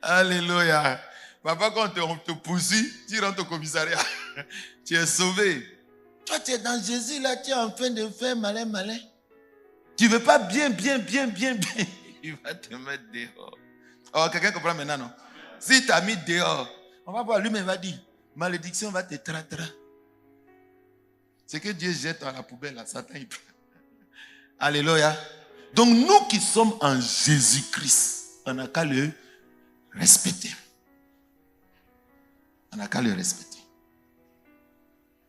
Alléluia. Papa, quand on te poursuit, tu rentres au commissariat. Tu es sauvé. Toi, tu es dans Jésus là, tu es en train de faire malin. Tu ne veux pas bien. Il va te mettre dehors. Oh, quelqu'un comprend maintenant, non? Si tu as mis dehors, on va voir, lui-même va dire, malédiction va te tra-tra. C'est que Dieu jette à la poubelle, là, Satan, il prend. Alléluia. Donc, nous qui sommes en Jésus-Christ, on n'a qu'à le respecter. On n'a qu'à le respecter.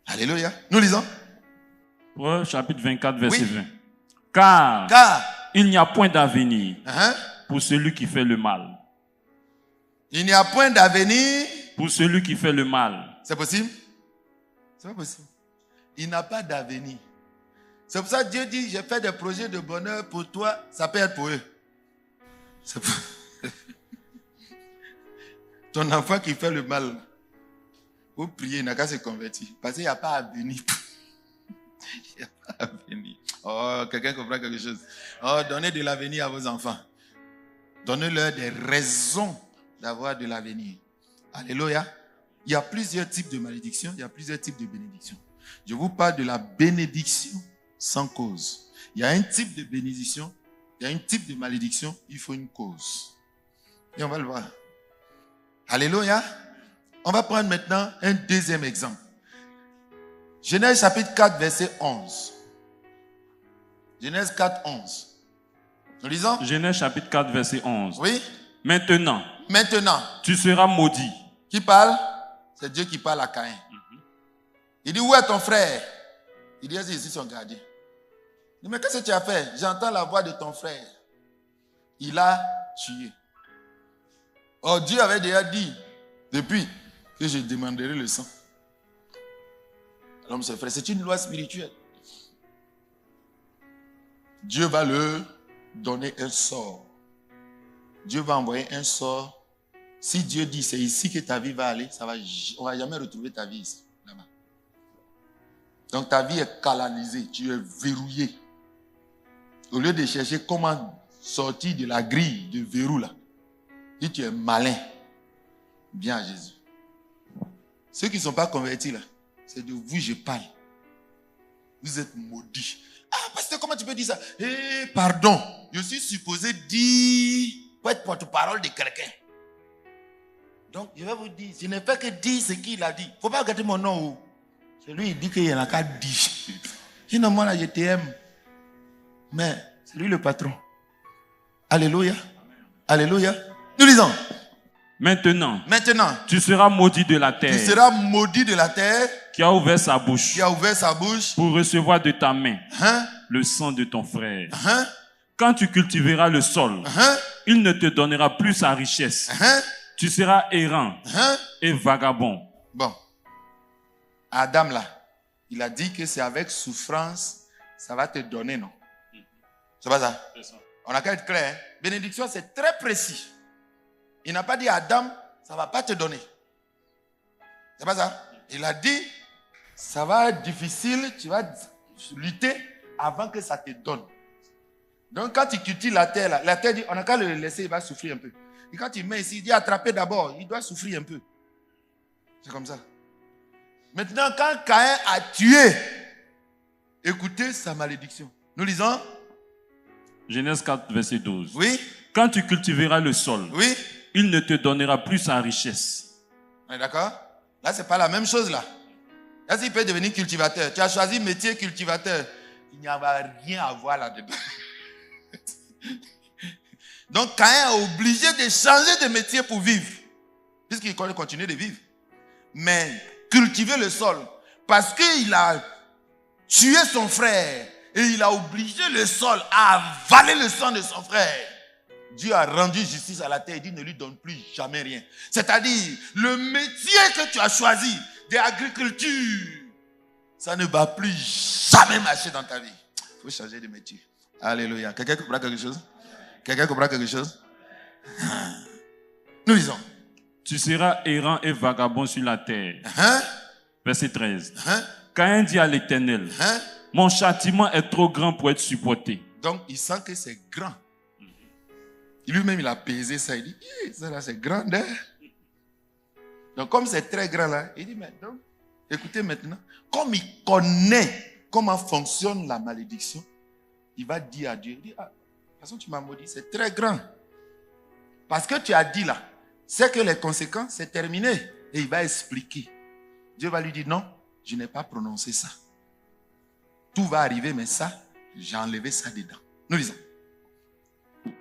Alléluia. Nous lisons. Proverbe chapitre 24, verset 20. Car il n'y a point d'avenir pour celui qui fait le mal. Il n'y a point d'avenir pour celui qui fait le mal. C'est possible? C'est pas possible. Il n'a pas d'avenir. C'est pour ça que Dieu dit, j'ai fait des projets de bonheur pour toi, ça peut être pour eux. C'est pour... Ton enfant qui fait le mal, vous priez, il n'a qu'à se convertir. Parce qu'il n'y a pas d'avenir. Il n'y a pas d'avenir. Oh, quelqu'un comprend quelque chose. Oh, donnez de l'avenir à vos enfants. Donnez-leur des raisons d'avoir de l'avenir. Alléluia. Il y a plusieurs types de malédictions, il y a plusieurs types de bénédictions. Je vous parle de la bénédiction sans cause. Il y a un type de bénédiction, il y a un type de malédiction, il faut une cause. Et on va le voir. Alléluia. On va prendre maintenant un deuxième exemple. Genèse chapitre 4, verset 11. Genèse 4, 11. Nous lisons? Genèse chapitre 4, verset 11. Oui. Maintenant, tu seras maudit. Qui parle? C'est Dieu qui parle à Caïn. Il dit, où est ton frère? Il dit, c'est ici son gardien. Il dit, mais qu'est-ce que tu as fait? J'entends la voix de ton frère. Il a tué. Or, Dieu avait déjà dit, depuis, que je demanderai le sang. Alors, mon frère, c'est une loi spirituelle. Dieu va leur donner un sort. Dieu va envoyer un sort. Si Dieu dit, c'est ici que ta vie va aller, on ne va jamais retrouver ta vie ici, là-bas. Donc ta vie est canalisée, tu es verrouillé. Au lieu de chercher comment sortir de la grille de verrou là, si tu es malin, viens à Jésus. Ceux qui ne sont pas convertis là, c'est de vous je parle. Vous êtes maudits. Ah, pasteur, comment tu peux dire ça? Eh, pardon, je suis supposé dire, pour être porte-parole de quelqu'un. Donc, je vais vous dire, je n'ai fait que dire ce qu'il a dit. Il ne faut pas regarder mon nom. C'est lui, il dit qu'il y en a qu'à dire. Sinon, moi, là, je t'aime. Mais, c'est lui le patron. Alléluia. Alléluia. Nous lisons. Maintenant, tu seras maudit de la terre. Tu seras maudit de la terre. Qui a ouvert sa bouche. Qui a ouvert sa bouche. Pour recevoir de ta main le sang de ton frère. Quand tu cultiveras le sol, il ne te donnera plus sa richesse. Tu seras errant et vagabond. Bon. Adam là, il a dit que c'est avec souffrance, ça va te donner, non? C'est pas ça? On a qu'à être clair. Hein? Bénédiction, c'est très précis. Il n'a pas dit à Adam, ça ne va pas te donner. C'est pas ça? Il a dit, ça va être difficile, tu vas lutter avant que ça te donne. Donc quand tu cultives la terre, là, la terre dit, on n'a qu'à le laisser, il va souffrir un peu. Et quand il met ici, il dit attraper d'abord, il doit souffrir un peu. C'est comme ça. Maintenant, quand Caïn a tué, écoutez sa malédiction. Nous lisons. Genèse 4, verset 12. Oui. Quand tu cultiveras le sol, oui, il ne te donnera plus sa richesse. On est d'accord? Là, ce n'est pas la même chose là. Là, il peut devenir cultivateur. Tu as choisi métier cultivateur. Il n'y a rien à voir là-dedans. Donc, Caïn est obligé de changer de métier pour vivre. Puisqu'il continue de vivre. Mais cultiver le sol, parce qu'il a tué son frère et il a obligé le sol à avaler le sang de son frère. Dieu a rendu justice à la terre et dit ne lui donne plus jamais rien. C'est-à-dire, le métier que tu as choisi de l'agriculture, ça ne va plus jamais marcher dans ta vie. Il faut changer de métier. Alléluia. Quelqu'un comprend quelque chose? Quelqu'un comprend quelque chose? Nous lisons. Tu seras errant et vagabond sur la terre. Verset 13. Caïn dit à l'Éternel, mon châtiment est trop grand pour être supporté. Donc, il sent que c'est grand. Lui-même, il a pesé ça. Il dit, ça là, c'est grand. Hein? Donc, comme c'est très grand là, il dit, maintenant, écoutez maintenant, comme il connaît comment fonctionne la malédiction, il va dire à Dieu, il dit, ah, de toute façon, tu m'as maudit, c'est très grand. Parce que tu as dit là, c'est que les conséquences, c'est terminé. Et il va expliquer. Dieu va lui dire, non, je n'ai pas prononcé ça. Tout va arriver, mais ça, j'ai enlevé ça dedans. Nous lisons.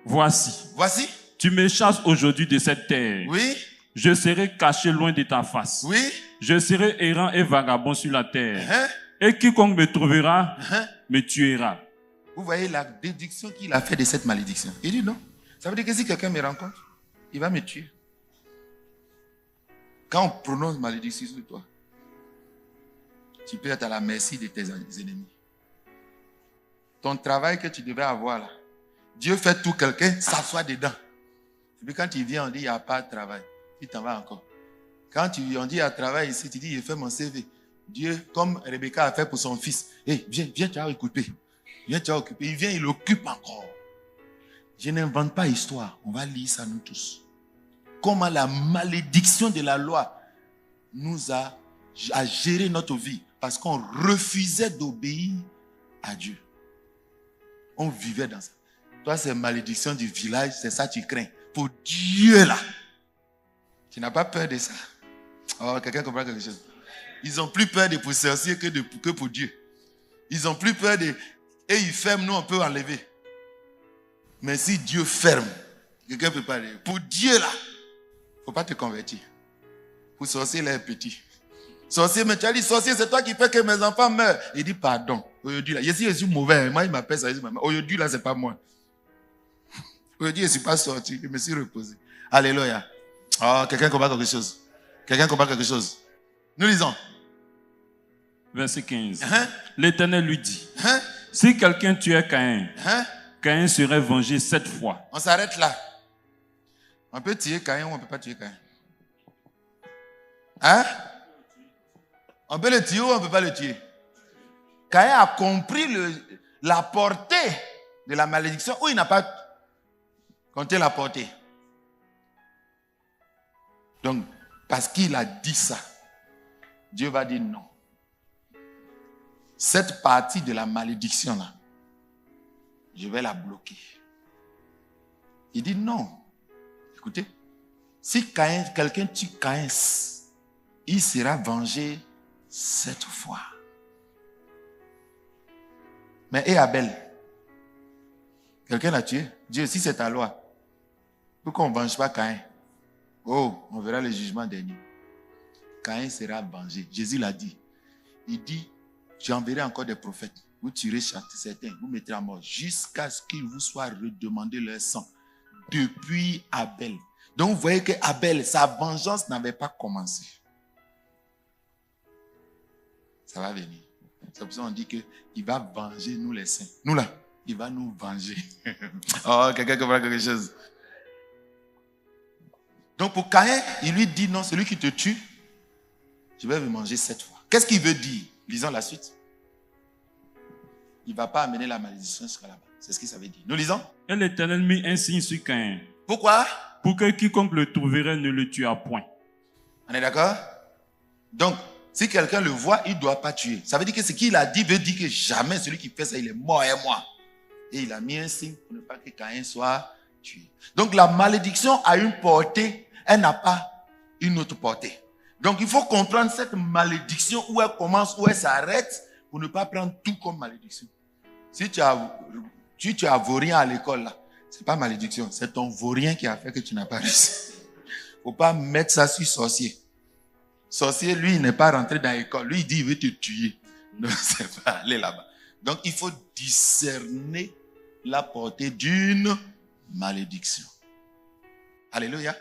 Voici, tu me chasses aujourd'hui de cette terre. Oui. Je serai caché loin de ta face. Oui. Je serai errant et vagabond sur la terre. Et quiconque me trouvera, me tuera. Vous voyez la déduction qu'il a fait de cette malédiction. Il dit non. Ça veut dire que si quelqu'un me rencontre, il va me tuer. Quand on prononce malédiction sur toi, tu peux être à la merci de tes ennemis. Ton travail que tu devais avoir là, Dieu fait tout, quelqu'un s'assoit dedans. Et puis quand il vient, on dit il n'y a pas de travail. Il t'en va encore. Quand on dit il y a travail ici, tu dis il fait mon CV. Dieu, comme Rebecca a fait pour son fils, hey, viens, tu vas occuper. Viens, tu vas occuper. Il vient, il occupe encore. Je n'invente pas histoire. On va lire ça nous tous. Comment la malédiction de la loi nous a géré notre vie parce qu'on refusait d'obéir à Dieu. On vivait dans ça. Toi, c'est malédiction du village, c'est ça que tu crains. Pour Dieu, là. Tu n'as pas peur de ça. Oh, quelqu'un comprend quelque chose? Ils n'ont plus peur de pour sorciers que pour Dieu. Ils n'ont plus peur de... Et ils ferment, nous, on peut enlever. Mais si Dieu ferme, quelqu'un peut parler. Pour Dieu, là, il ne faut pas te convertir. Pour sorcier, là, est petit. Sorcier, mais tu as dit, sorcier, c'est toi qui fais que mes enfants meurent. Il dit, pardon. Aujourd'hui, là, je suis mauvais. Moi, il m'appelle ça. Aujourd'hui, là, ce n'est pas moi. Aujourd'hui, je ne suis pas sorti. Je me suis reposé. Alléluia. Oh, quelqu'un comprend quelque chose? Quelqu'un comprend quelque chose? Nous lisons. Verset 15. Hein? L'Éternel lui dit, Hein? si quelqu'un tuait Caïn, Hein? Caïn serait vengé 7 fois. On s'arrête là. On peut tuer Caïn ou on ne peut pas tuer Caïn? Hein? On peut le tuer ou on ne peut pas le tuer? Caïn a compris la portée de la malédiction ou il n'a pas compté la portée? Donc, parce qu'il a dit ça, Dieu va dire non. Cette partie de la malédiction là, je vais la bloquer. Il dit non. Écoutez, si quelqu'un tue Caïn, il sera vengé 7 fois. Mais et Abel? Quelqu'un l'a tué? Dieu, si c'est ta loi, pourquoi on ne venge pas Caïn? Oh, on verra le jugement dernier. Caïn sera vengé. Jésus l'a dit. Il dit, j'enverrai encore des prophètes. Vous tuerez certains, vous mettrez à mort jusqu'à ce qu'il vous soit redemandé leur sang. Depuis Abel. Donc vous voyez que Abel, sa vengeance n'avait pas commencé. Ça va venir. C'est pour ça qu'on dit qu'il va venger nous les saints. Nous là, il va nous venger. Oh, quelqu'un comprend quelque chose? Donc pour Caïn, il lui dit non, celui qui te tue, je vais me manger 7 fois. Qu'est-ce qu'il veut dire? Lisons la suite. Il ne va pas amener la malédiction jusqu'à là-bas. C'est ce que ça veut dire. Nous lisons. Et l'Éternel mit un signe sur Caïn, Pourquoi? pour que quiconque le trouverait ne le tuât point. On est d'accord? Donc, si quelqu'un le voit, il ne doit pas tuer. Ça veut dire que ce qu'il a dit veut dire que jamais celui qui fait ça, il est mort et moi. Et il a mis un signe pour ne pas que Caïn soit tué. Donc la malédiction a une portée, elle n'a pas une autre portée. Donc il faut comprendre cette malédiction, où elle commence, où elle s'arrête, pour ne pas prendre tout comme malédiction. Si tu as vaurien à l'école, là, ce n'est pas malédiction, c'est ton vaurien qui a fait que tu n'as pas réussi. Il ne faut pas mettre ça sur sorcier. Sorcier, lui, il n'est pas rentré dans l'école. Lui, il dit, il veut te tuer. Donc, c'est pas aller là-bas. Donc, il faut discerner la portée d'une malédiction. Alléluia.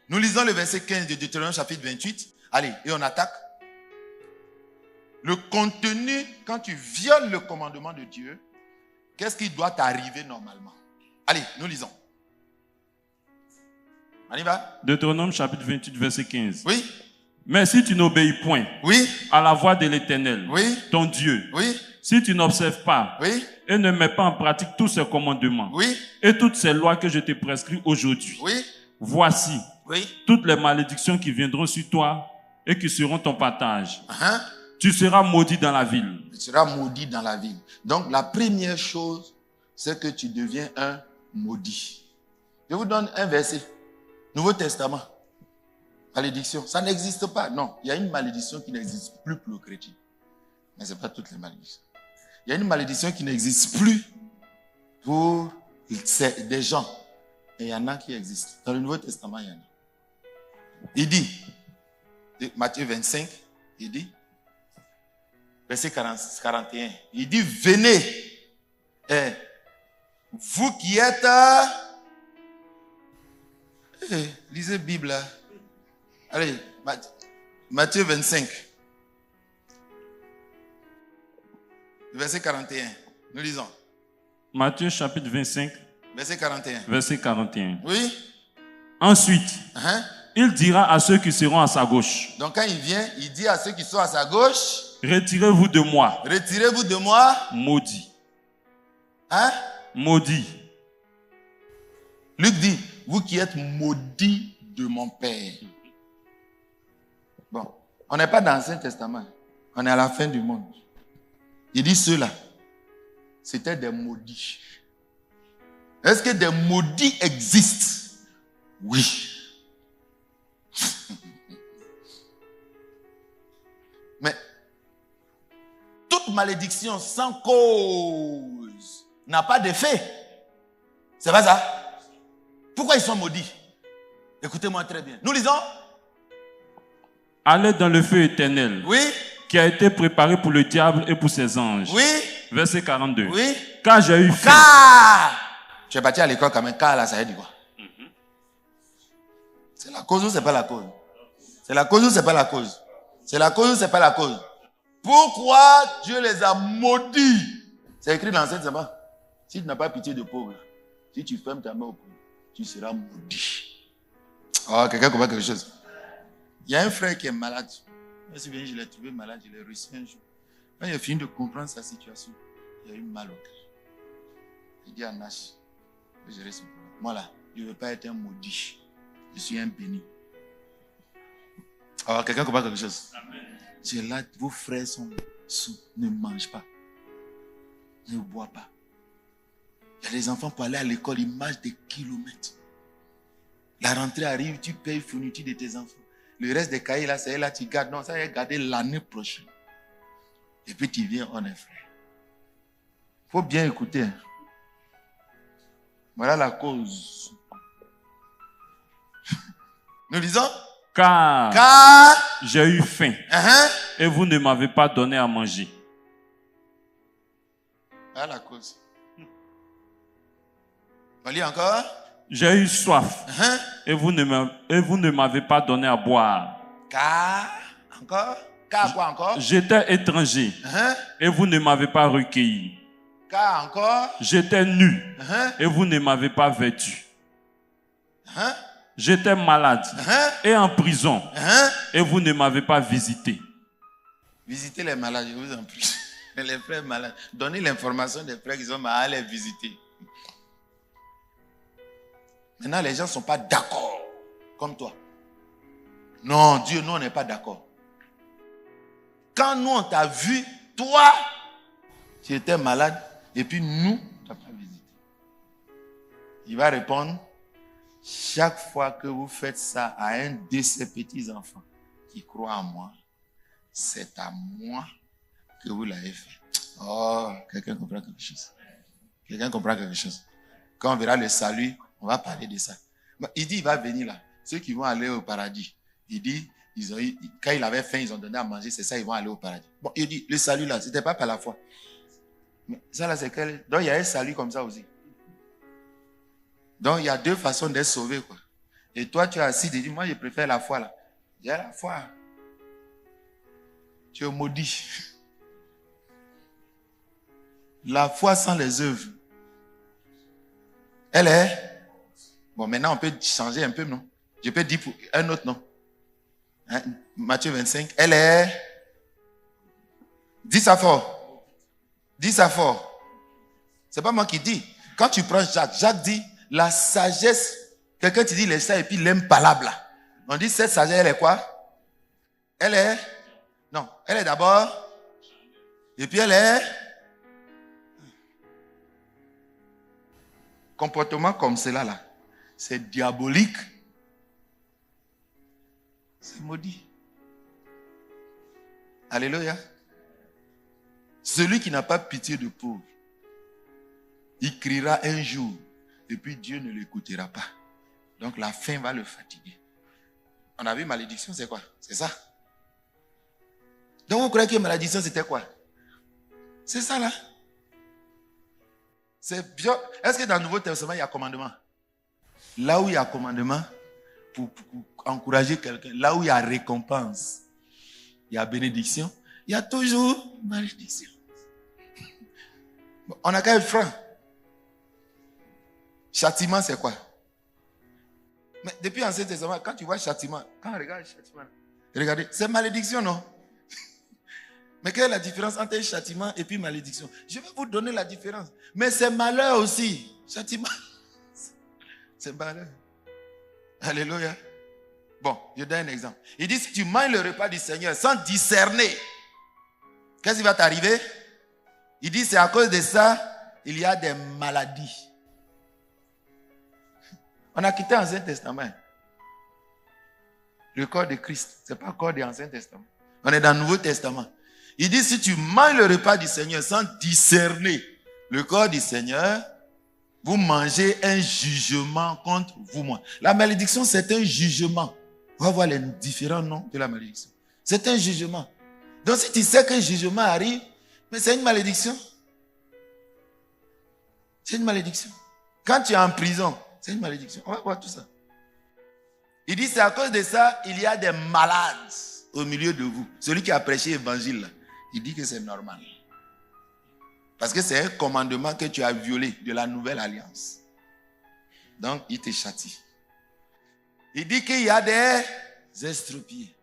Nous lisons le verset 15 de Deutéronome chapitre 28. Allez, et on attaque. Le contenu, quand tu violes le commandement de Dieu, qu'est-ce qui doit t'arriver normalement? Allez, nous lisons. On y va? Deutéronome chapitre 28, verset 15. Oui. Mais si tu n'obéis point Oui. à la voix de l'Éternel, Oui. ton Dieu, Oui. si tu n'observes pas Oui. et ne mets pas en pratique tous ses commandements Oui. et toutes ces lois que je te prescris aujourd'hui, Oui. voici Oui. toutes les malédictions qui viendront sur toi et qui seront ton partage. Uh-huh. Tu seras maudit dans la ville. Tu seras maudit dans la ville. Donc la première chose, c'est que tu deviens un maudit. Je vous donne un verset. Nouveau Testament. Malédiction. Ça n'existe pas. Non. Il y a une malédiction qui n'existe plus pour le chrétien. Mais ce n'est pas toutes les malédictions. Il y a une malédiction qui n'existe plus pour des gens. Et il y en a qui existent. Dans le Nouveau Testament, il y en a. Il dit, Matthieu 25, il dit, verset 41, il dit, venez, vous qui êtes... lisez la Bible là. Allez, Matthieu 25, verset 41. Nous lisons. Matthieu chapitre 25, verset 41. verset 41. Oui. Ensuite, Uh-huh. il dira à ceux qui seront à sa gauche, Donc quand il vient, il dit à ceux qui sont à sa gauche, retirez-vous de moi, retirez-vous de moi. maudit. Hein? Maudit. Luc dit, vous qui êtes maudits de mon Père. Bon, on n'est pas dans l'Ancien Testament. On est à la fin du monde. Il dit ceux-là, c'était des maudits. Est-ce que des maudits existent? Oui. Mais toute malédiction sans cause n'a pas d'effet. C'est pas ça? Pourquoi ils sont maudits? Écoutez-moi très bien. Nous lisons. Allez dans le feu éternel. Oui. Qui a été préparé pour le diable et pour ses anges. Oui. Verset 42. Oui. Car j'ai eu faim. Car. Tu es parti à l'école quand même. Car là, ça veut dire quoi? C'est la cause ou c'est pas la cause? C'est la cause ou c'est pas la cause? C'est la cause ou c'est pas la cause? Pourquoi Dieu les a maudits? C'est écrit dans cette semaine. Si tu n'as pas pitié de pauvres, si tu fermes ta main au pauvre, tu seras maudit. Oh, quelqu'un comprend quelque chose? Il y a un frère qui est malade. Je l'ai trouvé malade, je l'ai reçu un jour. Quand il a fini de comprendre sa situation, il a eu mal au cœur. Il dit à Nash, je gérer ce problème. Moi là, je ne veux pas être un maudit. Je suis un béni. Alors, quelqu'un comprend quelque chose? Tu es là, vos frères sont sous, ne mangent pas, ne boivent pas. Il y a des enfants pour aller à l'école, ils marchent des kilomètres. La rentrée arrive, tu payes la fourniture de tes enfants. Le reste des cahiers là, c'est là, tu gardes. Non, ça va garder l'année prochaine. Et puis tu viens, on est frère. Il faut bien écouter. Voilà la cause. Nous disons? Car j'ai eu faim et vous ne m'avez pas donné à manger. Voilà la cause. On lit encore? J'ai eu soif et vous ne m'avez pas donné à boire. Car, encore? Car quoi encore? J'étais étranger et vous ne m'avez pas recueilli. Car encore? J'étais nu et vous ne m'avez pas vêtu. J'étais malade et en prison et vous ne m'avez pas visité. Visitez les malades, je vous en prie. Les frères malades. Donnez l'information des frères qui sont malades à les visiter. Maintenant, les gens ne sont pas d'accord comme toi. Non, Dieu, nous, on n'est pas d'accord. Quand nous, on t'a vu, toi, tu étais malade, et puis nous, tu n'as pas visité. Il va répondre, chaque fois que vous faites ça à un de ces petits-enfants qui croient en moi, c'est à moi que vous l'avez fait. Oh, quelqu'un comprend quelque chose. Quelqu'un comprend quelque chose. Quand on verra le salut, on va parler de ça. Il dit, il va venir là. Ceux qui vont aller au paradis, il dit, quand il avait faim, ils ont donné à manger, c'est ça, ils vont aller au paradis. Bon, il dit, le salut là, ce n'était pas par la foi. Mais ça là, c'est quel? Donc, il y a un salut comme ça aussi. Donc, il y a deux façons d'être sauvé, quoi. Et toi, tu es assis, tu dis, moi, je préfère la foi là. Il y a la foi. Tu es maudit. La foi sans les œuvres. Elle est... Bon, maintenant, on peut changer un peu, non? Je peux dire pour un autre, non? Hein? Matthieu 25. Elle est... Dis ça fort. Dis ça fort. C'est pas moi qui dis. Quand tu prends Jacques, Jacques dit, la sagesse... Quelqu'un te dit les ça et puis l'impalable. On dit, cette sagesse, elle est quoi? Elle est... Non, elle est d'abord... Et puis elle est... Comportement comme cela là, c'est diabolique. C'est maudit. Alléluia. Celui qui n'a pas pitié de pauvre, il criera un jour et puis Dieu ne l'écoutera pas. Donc la faim va le fatiguer. On a vu malédiction, c'est quoi? C'est ça. Donc vous croyez que malédiction c'était quoi? C'est ça là. C'est bien. Est-ce que dans le Nouveau Testament, il y a commandement? Là où il y a commandement, pour encourager quelqu'un, là où il y a récompense, il y a bénédiction, il y a toujours malédiction. Bon, on a qu'à être franc. Châtiment, c'est quoi? Mais depuis l'Ancien Testament, quand tu vois châtiment, quand on regarde châtiment, regardez, c'est malédiction, non? Mais quelle est la différence entre châtiment et puis malédiction? Je vais vous donner la différence. Mais c'est malheur aussi. Châtiment, c'est malheur. Alléluia. Bon, je donne un exemple. Il dit, si tu manges le repas du Seigneur sans discerner, qu'est-ce qui va t'arriver? Il dit, c'est à cause de ça, il y a des maladies. On a quitté l'Ancien Testament. Le corps de Christ, ce n'est pas le corps de l'Ancien Testament. On est dans le Nouveau Testament. Il dit, si tu manges le repas du Seigneur sans discerner le corps du Seigneur, vous mangez un jugement contre vous-même. La malédiction, c'est un jugement. On va voir les différents noms de la malédiction. C'est un jugement. Donc si tu sais qu'un jugement arrive, mais c'est une malédiction. C'est une malédiction. Quand tu es en prison, c'est une malédiction. On va voir tout ça. Il dit, c'est à cause de ça, il y a des malades au milieu de vous. Celui qui a prêché l'évangile, il dit que c'est normal. Parce que c'est un commandement que tu as violé de la nouvelle alliance. Donc, il te châtie. Il dit qu'il y a des estropiés.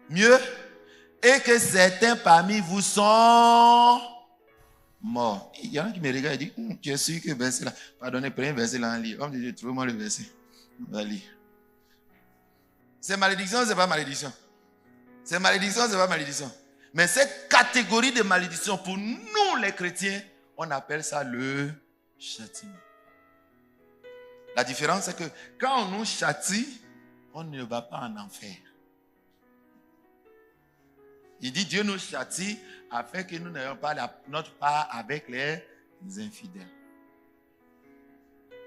Mieux, et que certains parmi vous sont morts. Il y en a qui me regardent et disent, tu es sûr que verset là, pardonnez, prenez verset là en lire. Comme je dis, trouvez-moi le verset. On va lire. C'est malédiction, c'est pas malédiction. C'est malédiction, c'est pas malédiction. Mais cette catégorie de malédiction, pour nous les chrétiens, on appelle ça le châtiment. La différence, c'est que quand on nous châtie, on ne va pas en enfer. Il dit, Dieu nous châtie afin que nous n'ayons pas notre part avec les infidèles.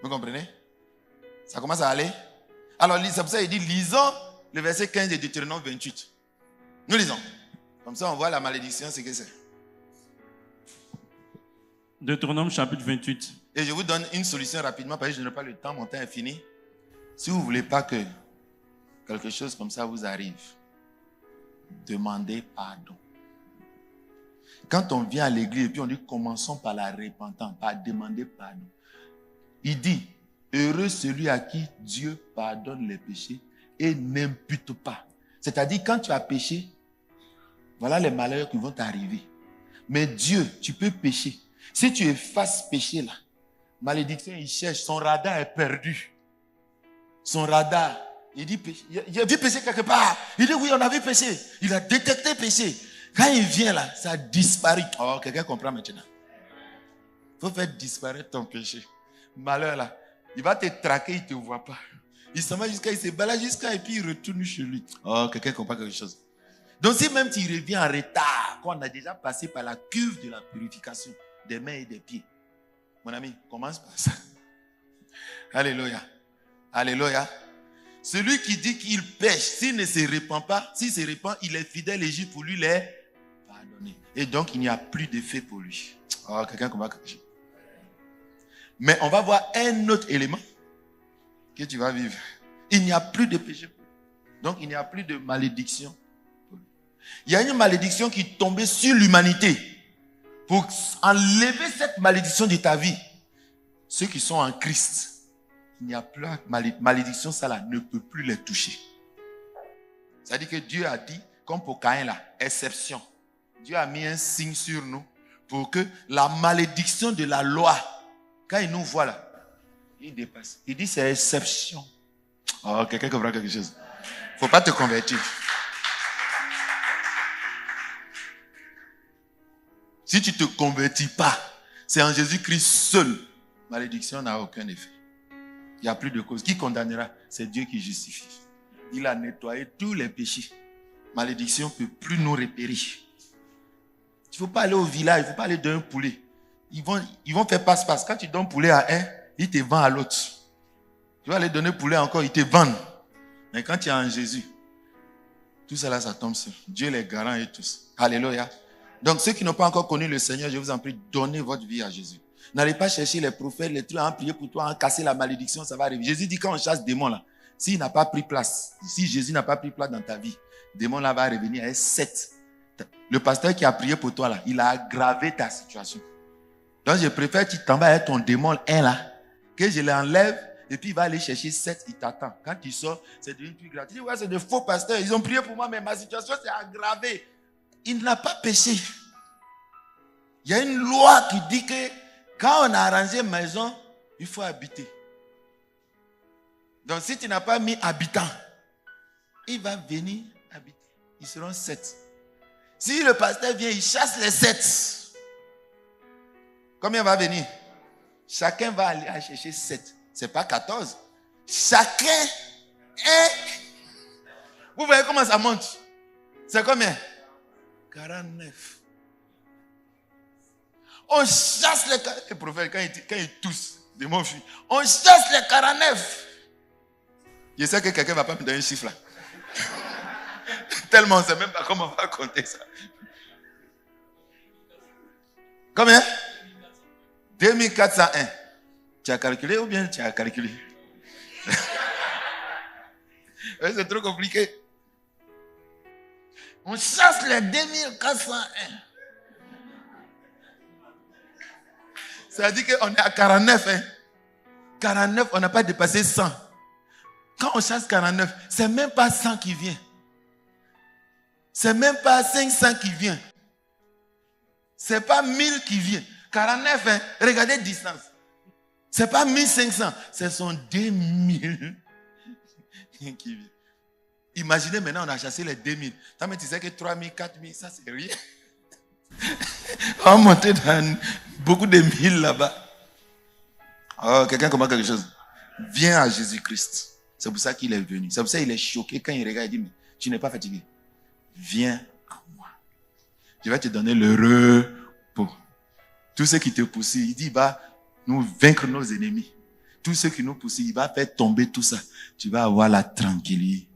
Vous comprenez? Ça commence à aller? Alors, c'est pour ça qu'il dit, lisons le verset 15 de Deutéronome 28. Nous lisons. Comme ça, on voit la malédiction, c'est que c'est. Deutéronome chapitre 28. Et je vous donne une solution rapidement parce que je n'ai pas le temps, mon temps est fini. Si vous ne voulez pas que quelque chose comme ça vous arrive, demandez pardon. Quand on vient à l'église et puis on dit commençons par la repentance, par demander pardon. Il dit, heureux celui à qui Dieu pardonne les péchés et n'impute pas. C'est-à-dire quand tu as péché, voilà les malheurs qui vont t'arriver. Mais Dieu, tu peux pécher. Si tu effaces péché là, malédiction, il cherche, son radar est perdu. Son radar, il dit, il a vu péché quelque part. Il dit, oui, on a vu péché. Il a détecté péché. Quand il vient là, ça disparaît. Oh, quelqu'un comprend maintenant. Il faut faire disparaître ton péché. Malheur là, il va te traquer, il ne te voit pas. Il s'en va jusqu'à, il se balade jusqu'à, et puis il retourne chez lui. Oh, quelqu'un comprend quelque chose. Donc si même tu reviens en retard, quand on a déjà passé par la cuve de la purification des mains et des pieds, mon ami, commence par ça. Alléluia. Alléluia. Celui qui dit qu'il pêche, s'il ne se repent pas, s'il se repent, il est fidèle et juste pour lui les pardonner. Et donc il n'y a plus d'effet pour lui. Oh, quelqu'un comprend quelque chose. Mais on va voir un autre élément que tu vas vivre. Il n'y a plus de péché pour lui. Donc il n'y a plus de malédiction. Il y a une malédiction qui est tombée sur l'humanité. Pour enlever cette malédiction de ta vie, ceux qui sont en Christ, il n'y a plus de malédiction, ça là ne peut plus les toucher. C'est-à-dire que Dieu a dit, comme pour Caïn là, exception. Dieu a mis un signe sur nous pour que la malédiction de la loi, quand il nous voit là, il dépasse. Il dit c'est exception. Oh, quelqu'un comprend quelque chose. Il ne faut pas te convertir. Si tu ne te convertis pas, c'est en Jésus-Christ seul. Malédiction n'a aucun effet. Il n'y a plus de cause. Qui condamnera? C'est Dieu qui justifie. Il a nettoyé tous les péchés. Malédiction ne peut plus nous repérer. Il ne faut pas aller au village, il ne faut pas aller donner un poulet. Ils vont faire passe-passe. Quand tu donnes poulet à un, ils te vendent à l'autre. Tu vas aller donner poulet encore, ils te vendent. Mais quand tu es en Jésus, tout ça là, ça tombe sur Dieu les garant et tous. Alléluia. Donc, ceux qui n'ont pas encore connu le Seigneur, je vous en prie, donnez votre vie à Jésus. N'allez pas chercher les prophètes, les trucs, à prier pour toi, à casser la malédiction, ça va arriver. Jésus dit quand on chasse démon là, s'il n'a pas pris place, si Jésus n'a pas pris place dans ta vie, démon là va revenir à 7. Le pasteur qui a prié pour toi là, il a aggravé ta situation. Donc, je préfère que tu t'en vas avec ton démon 1 là, que je l'enlève, et puis il va aller chercher 7, il t'attend. Quand tu sors, c'est devenu plus grave. Tu dis, ouais, c'est de faux pasteurs, ils ont prié pour moi, mais ma situation s'est aggravée. Il n'a pas péché. Il y a une loi qui dit que quand on a arrangé une maison, il faut habiter. Donc si tu n'as pas mis habitant, il va venir habiter. Ils seront 7. Si le pasteur vient, il chasse les 7. Combien va venir? Chacun va aller chercher 7. C'est pas 14. Chacun est... Vous voyez comment ça monte? C'est combien? 49. On chasse les prophètes quand ils toussent. De mon fils. On chasse les 49. Je sais que quelqu'un ne va pas me donner un chiffre là. Tellement on ne sait même pas comment on va compter ça. Combien? 2401. Tu as calculé ou bien tu as calculé? C'est trop compliqué. On chasse les 2401. Ça veut dire qu'on est à 49. 49, on n'a pas dépassé 100. Quand on chasse 49, c'est même pas 100 qui vient. C'est même pas 500 qui vient. C'est pas 1000 qui vient. 49, regardez distance. C'est pas 1500, ce sont 2000 qui viennent. Imaginez maintenant, on a chassé les 2000. Mais tu sais que 3000, 4000, ça c'est rien. On va monter dans beaucoup de mille là-bas. Oh, quelqu'un comprend quelque chose? Viens à Jésus-Christ. C'est pour ça qu'il est venu. C'est pour ça qu'il est choqué quand il regarde et dit, mais tu n'es pas fatigué. Viens à moi. Je vais te donner le repos. Tout ce qui te pousse, il dit, il va nous vaincre nos ennemis. Tout ce qui nous pousse, il va faire tomber tout ça. Tu vas avoir la tranquillité.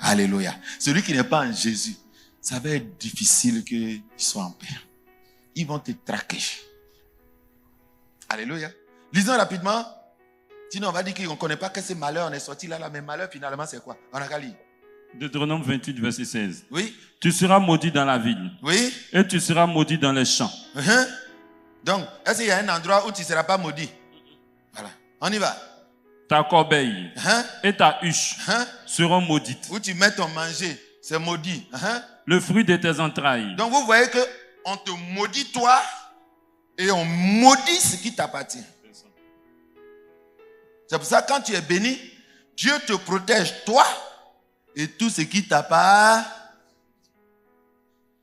Alléluia. Celui qui n'est pas en Jésus, ça va être difficile qu'il soit en paix. Ils vont te traquer. Alléluia. Lisons rapidement. Sinon, on va dire qu'on ne connaît pas que ces malheurs, on est sorti là, mais malheur, finalement, c'est quoi? On a qu'à lire. Deutéronome 28, verset 16. Oui. Tu seras maudit dans la ville. Oui. Et tu seras maudit dans les champs. Donc, est-ce qu'il y a un endroit où tu ne seras pas maudit? Voilà. On y va. Ta corbeille et ta huche seront maudites. Où tu mets ton manger, c'est maudit. Le fruit de tes entrailles. Donc, vous voyez qu'on te maudit toi et on maudit ce qui t'appartient. C'est pour ça que quand tu es béni, Dieu te protège toi et tout ce qui t'appartient.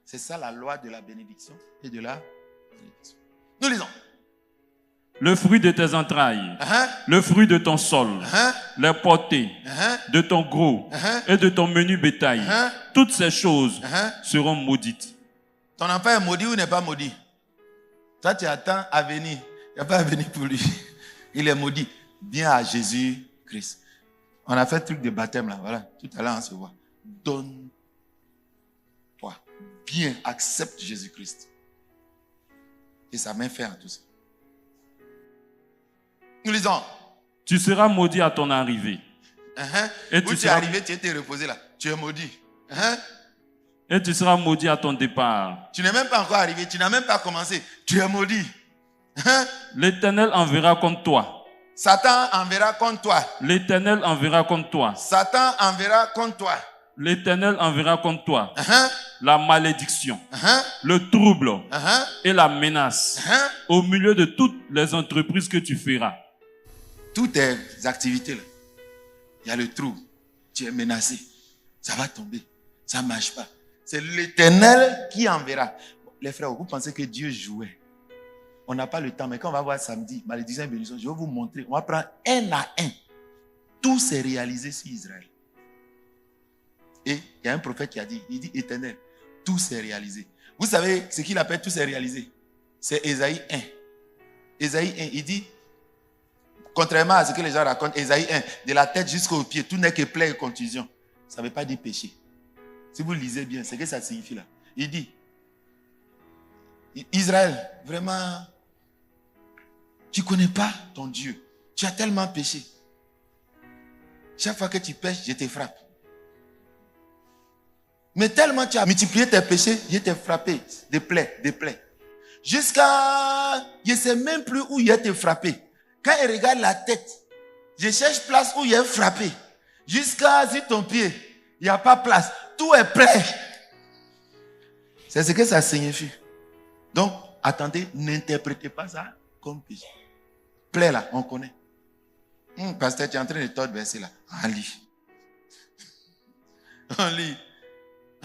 C'est ça la loi de la bénédiction et de la bénédiction. Nous lisons. Le fruit de tes entrailles, le fruit de ton sol, les portées de ton gros et de ton menu bétail, toutes ces choses seront maudites. Ton enfant est maudit ou n'est pas maudit? Toi, tu attends à venir. Il n'y a pas à venir pour lui. Il est maudit. Viens à Jésus-Christ. On a fait le truc de baptême là. Voilà. Tout à l'heure, on se voit. Donne-toi. Viens, accepte Jésus-Christ. Et ça met fin à tout ça. Nous lisons. Tu seras maudit à ton arrivée. Et où tu es arrivé, tu étais reposé là. Tu es maudit. Et tu seras maudit à ton départ. Tu n'es même pas encore arrivé. Tu n'as même pas commencé. Tu es maudit. L'Éternel enverra contre toi. Satan enverra contre toi. L'Éternel enverra contre toi. Satan enverra contre toi. L'Éternel enverra contre toi la malédiction, le trouble et la menace au milieu de toutes les entreprises que tu feras. Toutes tes activités là, il y a le trouble. Tu es menacé. Ça va tomber. Ça ne marche pas. C'est l'Éternel qui enverra. Les frères, vous pensez que Dieu jouait? On n'a pas le temps, mais quand on va voir samedi, malédiction et bénédiction, je vais vous montrer. On va prendre un à un. Tout s'est réalisé sur Israël. Et il y a un prophète qui a dit, il dit Éternel, tout s'est réalisé. Vous savez ce qu'il appelle tout s'est réalisé? C'est Ésaïe 1. Ésaïe 1, il dit, contrairement à ce que les gens racontent, Ésaïe 1, de la tête jusqu'aux pieds, tout n'est que plaie et contusion. Ça ne veut pas dire péché. Si vous lisez bien, c'est ce que ça signifie là. Il dit, Israël, vraiment, tu ne connais pas ton Dieu. Tu as tellement péché. Chaque fois que tu pêches, je te frappe. Mais tellement tu as multiplié tes péchés, je t'ai frappé de plaies. Jusqu'à, je ne sais même plus où il a été frappé. Quand il regarde la tête, je cherche place où il est frappé. Jusqu'à sur ton pied, il n'y a pas place. Tout est plein. C'est ce que ça signifie. Donc, attendez, n'interprétez pas ça comme péché. Plaie là, on connaît. Pasteur, tu es en train de tordre verset là. On lit. On lit.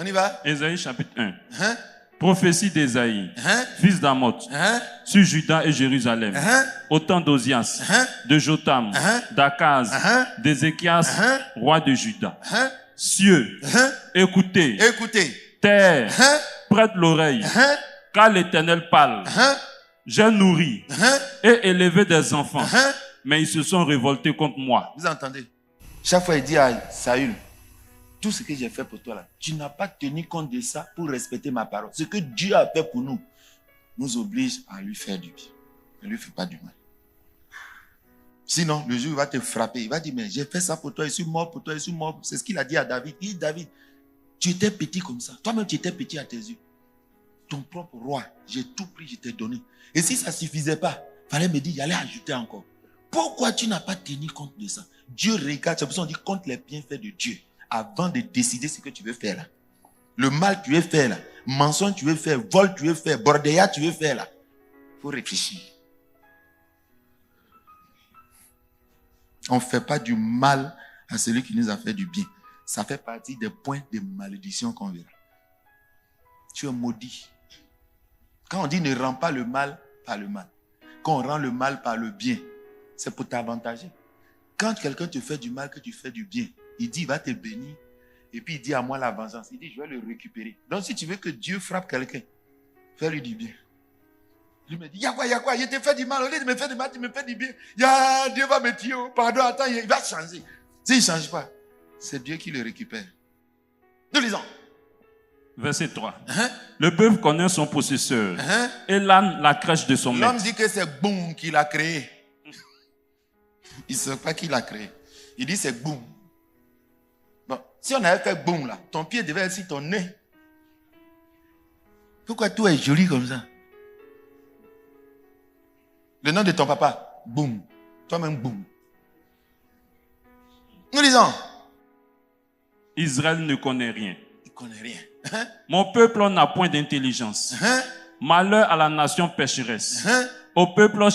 On y va? Ésaïe chapitre 1. Prophétie d'Ésaïe, Hein? fils d'Amoth, Hein? sur Juda et Jérusalem, Hein? au temps d'Ozias, de Jotam, Hein? d'Akaz, Hein? d'Ézéchias, Hein? roi de Juda. Hein? Cieux, Hein? écoutez, Écoutez. terre, Hein? prête l'oreille, Hein? car l'Éternel parle. Hein? J'ai nourri Hein? et élevé des enfants, Hein? mais ils se sont révoltés contre moi. Vous entendez? Chaque fois, il dit à Saül, tout ce que j'ai fait pour toi là, tu n'as pas tenu compte de ça pour respecter ma parole. Ce que Dieu a fait pour nous, nous oblige à lui faire du bien. Ne lui fais pas du mal. Sinon, le jour où il va te frapper, il va dire, mais j'ai fait ça pour toi, je suis mort pour toi, je suis mort. C'est ce qu'il a dit à David. Il dit, David, tu étais petit comme ça. Toi-même, tu étais petit à tes yeux. Ton propre roi, j'ai tout pris, je t'ai donné. Et si ça ne suffisait pas, il fallait me dire, il allait ajouter encore. Pourquoi tu n'as pas tenu compte de ça? Dieu regarde, c'est pour ça qu'on dit, compte les bienfaits de Dieu avant de décider ce que tu veux faire là. Le mal tu veux faire là, mensonge tu veux faire, vol tu veux faire, bordéat tu veux faire là. Il faut réfléchir. On ne fait pas du mal à celui qui nous a fait du bien. Ça fait partie des points de malédiction qu'on verra. Tu es maudit. Quand on dit ne rends pas le mal par le mal, quand on rend le mal par le bien, c'est pour t'avantager. Quand quelqu'un te fait du mal, que tu fais du bien, il dit il va te bénir. Et puis il dit à moi la vengeance. Il dit je vais le récupérer. Donc si tu veux que Dieu frappe quelqu'un, fais-lui du bien. Il me dit, il y a quoi, il te fait du mal, au lieu de me faire du mal, tu me fais du bien. Dieu va me tuer, pardon, attends, il va changer. S'il ne change pas, c'est Dieu qui le récupère. Nous lisons. Verset 3. Hein? Le bœuf connaît son possesseur, Hein? et l'âne la crèche de son L'homme maître. dit que c'est Boum qui l'a créé. Il ne sait pas qui l'a créé. Il dit c'est Boum. Bon, si on avait fait Boum là, ton pied devait être sur ton nez. Pourquoi tout est joli comme ça? Le nom de ton papa, Boum. Toi-même, Boum. Nous lisons. Israël ne connaît rien. Il ne connaît rien. Hein? Mon peuple n'a point d'intelligence. Hein? Malheur à la nation pécheresse, Hein? au peuple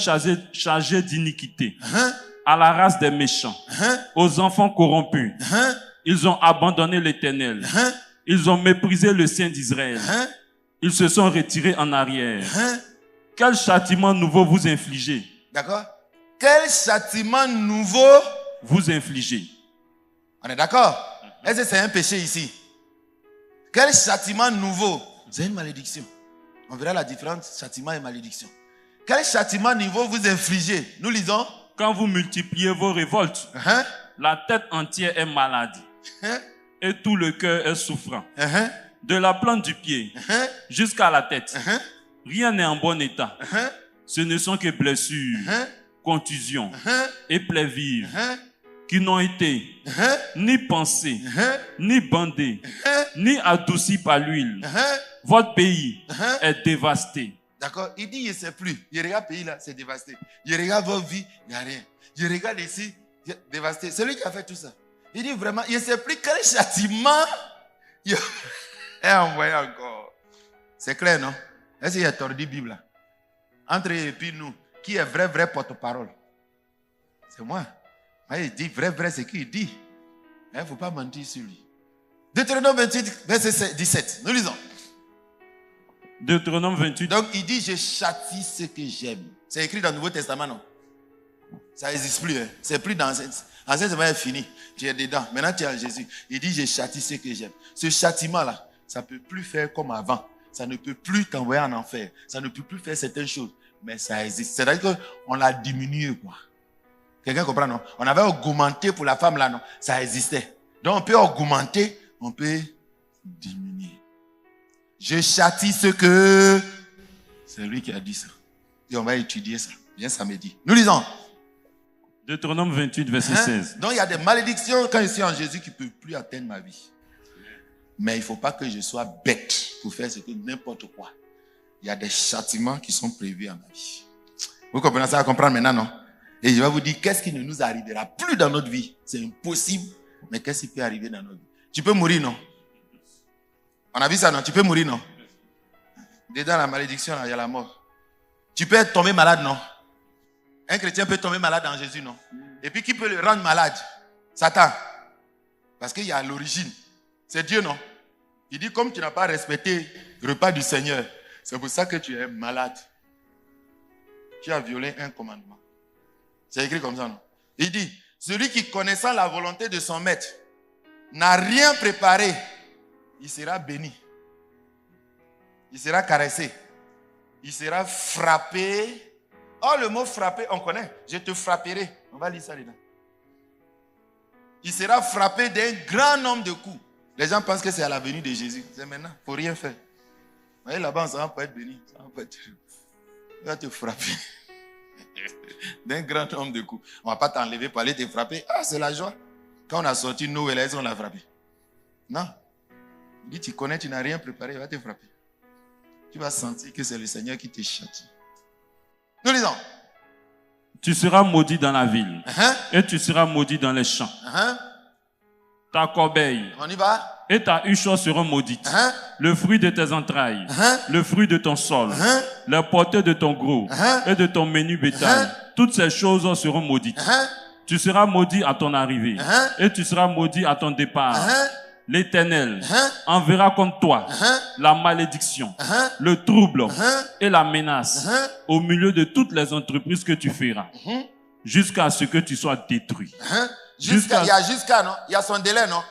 chargé d'iniquité, Hein? à la race des méchants, Hein? aux enfants corrompus. Hein? Ils ont abandonné l'Éternel. Hein? Ils ont méprisé le Saint d'Israël. Hein? Ils se sont retirés en arrière. Hein? Quel châtiment nouveau vous infligez? D'accord? Quel châtiment nouveau Vous infligez. On est d'accord? Est-ce que c'est un péché ici? Quel châtiment nouveau? C'est une malédiction. On verra la différence châtiment et malédiction. Quel châtiment nouveau vous infligez? Nous lisons. Quand vous multipliez vos révoltes, Hein? la tête entière est malade Hein? et tout le cœur est souffrant. Hein? De la plante du pied Hein? jusqu'à la tête, Hein? rien n'est en bon état. Hein? Ce ne sont que blessures, Hein? contusions Hein? et plaies vives Hein? qui n'ont été Hein? ni pensées, Hein? ni bandées, Hein? ni adoucies par l'huile. Hein? Votre pays Hein? est dévasté. D'accord? Il dit, il ne sait plus. Il regarde le pays là, c'est dévasté. Il regarde votre vie, il n'y a rien. Il regarde ici, dévasté. Celui qui a fait tout ça. Il dit vraiment, il ne sait plus quel châtiment il est envoyé encore. C'est clair, non? Est-ce qu'il y a tordu Bible là? Entre eux et puis nous, qui est vrai porte-parole? C'est moi. Il dit vrai, c'est qui il dit. Il ne faut pas mentir sur lui. Deutéronome 28, verset 17. Nous lisons. Deutéronome 28. Donc il dit, je châtie ce que j'aime. C'est écrit dans le Nouveau Testament, non? Ça n'existe plus. Hein? C'est plus dans l'Ancien Testament est fini. Tu es dedans. Maintenant tu es à Jésus. Il dit, je châtie ce que j'aime. Ce châtiment-là, ça ne peut plus faire comme avant. Ça ne peut plus t'envoyer en enfer. Ça ne peut plus faire certaines choses. Mais ça existe. C'est-à-dire qu'on l'a diminué, quoi. Quelqu'un comprend, non? On avait augmenté pour la femme là, non? Ça existait. Donc on peut augmenter, on peut diminuer. Je châtie ce que... C'est lui qui a dit ça. Et on va étudier ça. Bien samedi. Nous lisons. Deutéronome 28, verset 16. Donc il y a des malédictions quand je suis en Jésus qui ne peuvent plus atteindre ma vie. Mais il ne faut pas que je sois bête pour faire ce que n'importe quoi. Il y a des châtiments qui sont prévus à ma vie. Vous comprenez ça, à comprendre maintenant, non? Et je vais vous dire, qu'est-ce qui ne nous arrivera plus dans notre vie? C'est impossible, mais qu'est-ce qui peut arriver dans notre vie? Tu peux mourir, non? On a vu ça, non? Tu peux mourir, non? Dedans la malédiction, là, il y a la mort. Tu peux être tombé malade, non? Un chrétien peut tomber malade en Jésus, non? Et puis qui peut le rendre malade? Satan. Parce qu'il y a l'origine. C'est Dieu, non? Il dit, comme tu n'as pas respecté Repas du Seigneur. C'est pour ça que tu es malade. Tu as violé un commandement. C'est écrit comme ça, non? Il dit, celui qui connaissant la volonté de son maître n'a rien préparé, il sera béni. Il sera caressé. Il sera frappé. Oh, le mot frapper, on connaît. Je te frapperai. On va lire ça dedans. Il sera frappé d'un grand nombre de coups. Les gens pensent que c'est à la venue de Jésus. C'est maintenant. Il ne faut rien faire. Vous voyez, là-bas, ça va pas être béni. Ça va pas être... Il va te frapper. D'un grand nombre de coups. On ne va pas t'enlever pour aller te frapper. Ah, c'est la joie. Quand on a sorti Noël, on l'a frappé. Non. Il dit, tu connais, tu n'as rien préparé, il va te frapper. Tu vas sentir que c'est le Seigneur qui te châtie. Nous lisons. Tu seras maudit dans la ville. Et tu seras maudit dans les champs. Ta corbeille On y va. et ta huche seront maudites. Le fruit de tes entrailles, le fruit de ton sol, la portée de ton gros et de ton menu bétail. Toutes ces choses seront maudites. Tu seras maudit à ton arrivée et tu seras maudit à ton départ. L'Éternel enverra contre toi la malédiction, le trouble et la menace au milieu de toutes les entreprises que tu feras, jusqu'à ce que tu sois détruit. Il y a jusqu'à, non? Il y a son délai, non?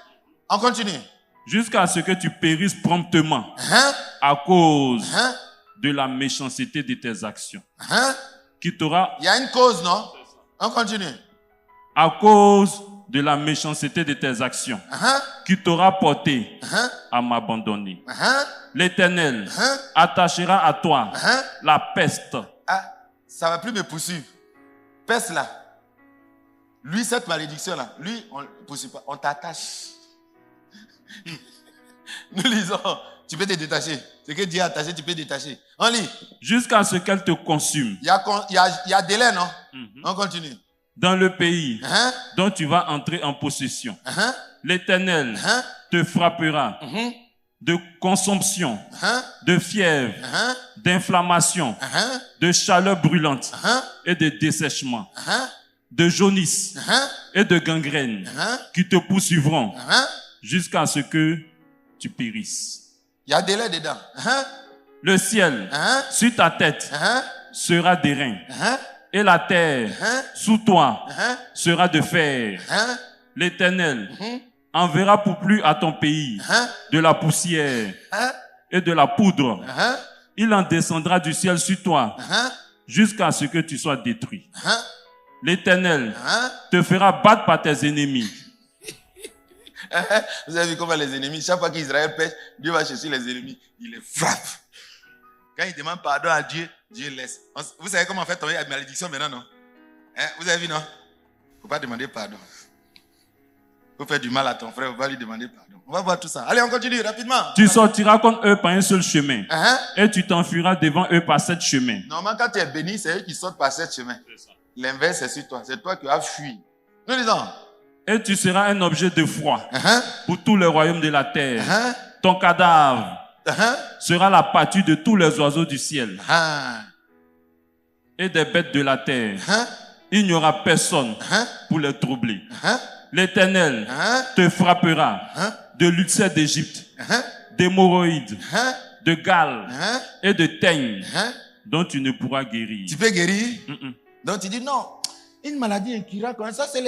On continue. Jusqu'à ce que tu périsses promptement à cause de la méchanceté de tes actions. Qui t'aura... Il y a une cause, non? On continue. À cause de la méchanceté de tes actions, qui t'aura porté à m'abandonner. L'Éternel attachera à toi la peste. Ah, ça ne va plus me poursuivre. Peste là. Lui, cette malédiction-là, lui, on ne poursuit pas. On t'attache. Nous lisons. Tu peux te détacher. Ce que Dieu a attaché, tu peux détacher. On lit. Jusqu'à ce qu'elle te consume. Il y a délai, non? On continue. Dans le pays dont tu vas entrer en possession. L'Éternel te frappera de consomption, de fièvre, d'inflammation, de chaleur brûlante et de dessèchement, de jaunisse et de gangrène qui te poursuivront jusqu'à ce que tu périsses. Il y a délai dedans. Le ciel sur ta tête sera d'airain. Et la terre sous toi sera de fer. L'Éternel enverra pour plus à ton pays de la poussière et de la poudre. Il en descendra du ciel sur toi jusqu'à ce que tu sois détruit. L'Éternel te fera battre par tes ennemis. Vous avez vu comment les ennemis, chaque fois qu'Israël pêche, Dieu va chercher les ennemis, il les frappe. Quand il demande pardon à Dieu, Dieu laisse. Vous savez comment on fait tomber la malédiction maintenant, non? Vous avez vu, non? Il ne faut pas demander pardon. Il faut faire du mal à ton frère, il ne faut pas lui demander pardon. On va voir tout ça. Allez, on continue rapidement. Tu sortiras contre eux par un seul chemin. Et tu t'enfuiras devant eux par 7 chemins. Normalement, quand tu es béni, c'est eux qui sortent par 7 chemins. L'inverse, c'est sur toi. C'est toi qui as fui. Nous disons. Et tu seras un objet de foi pour tous les royaumes de la terre. Ton cadavre sera la pâture de tous les oiseaux du ciel et des bêtes de la terre. Il n'y aura personne pour les troubler. L'Éternel te frappera de l'ulcère d'Égypte, d'hémorroïdes, de gale et de teigne dont tu ne pourras guérir. Tu peux guérir? Donc tu dis non. Une maladie incurable comme ça, c'est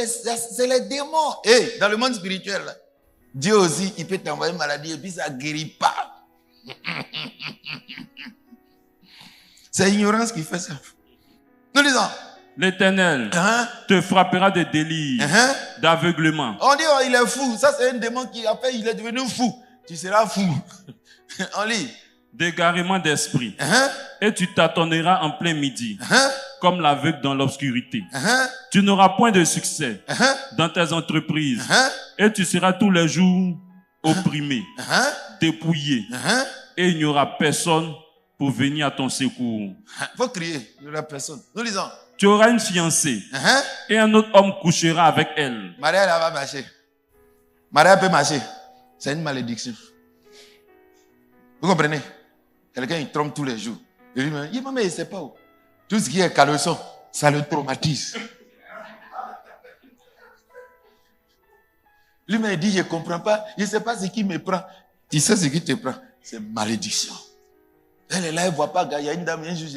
les démons. Et dans le monde spirituel, Dieu aussi, il peut t'envoyer une maladie et puis ça ne guérit pas. C'est l'ignorance qui fait ça. Nous disons. L'Éternel te frappera de délire, d'aveuglement. On dit, oh, il est fou. Ça, c'est un démon qui a fait, il est devenu fou. Tu seras fou. On lit. D'égarement d'esprit. Et tu tâtonneras en plein midi, comme l'aveugle dans l'obscurité. Tu n'auras point de succès dans tes entreprises. Et tu seras tous les jours opprimé, dépouillé. Et il n'y aura personne pour venir à ton secours. Il faut crier, il n'y aura personne. Nous lisons. Tu auras une fiancée et un autre homme couchera avec elle. Maria, elle va marcher. Maria peut marcher. C'est une malédiction. Vous comprenez? Quelqu'un, il trompe tous les jours. Il dit, il ne sait pas où. Tout ce qui est caleçon, ça le traumatise. Lui-même, il dit, je ne comprends pas. Je ne sais pas ce qui me prend. Tu sais ce qui te prend? C'est malédiction. Elle est là, elle ne voit pas. Il y a une dame, un jour,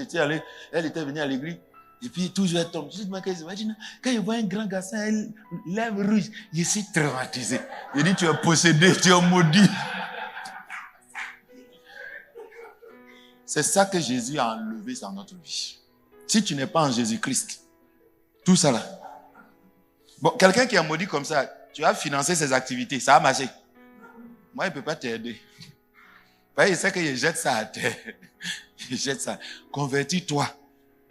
elle était venue à l'église. Et puis, toujours, elle tombe. Je dis, imagine, quand je vois un grand garçon, elle lève rouge, je suis traumatisé. Il dit, tu es possédé, tu es maudit. C'est ça que Jésus a enlevé dans notre vie. Si tu n'es pas en Jésus-Christ, tout ça là. Bon, quelqu'un qui est maudit comme ça, tu vas financer ses activités, ça va marcher. Moi, il ne peut pas t'aider. Il sait que je jette ça à terre. Je jette ça. Convertis-toi.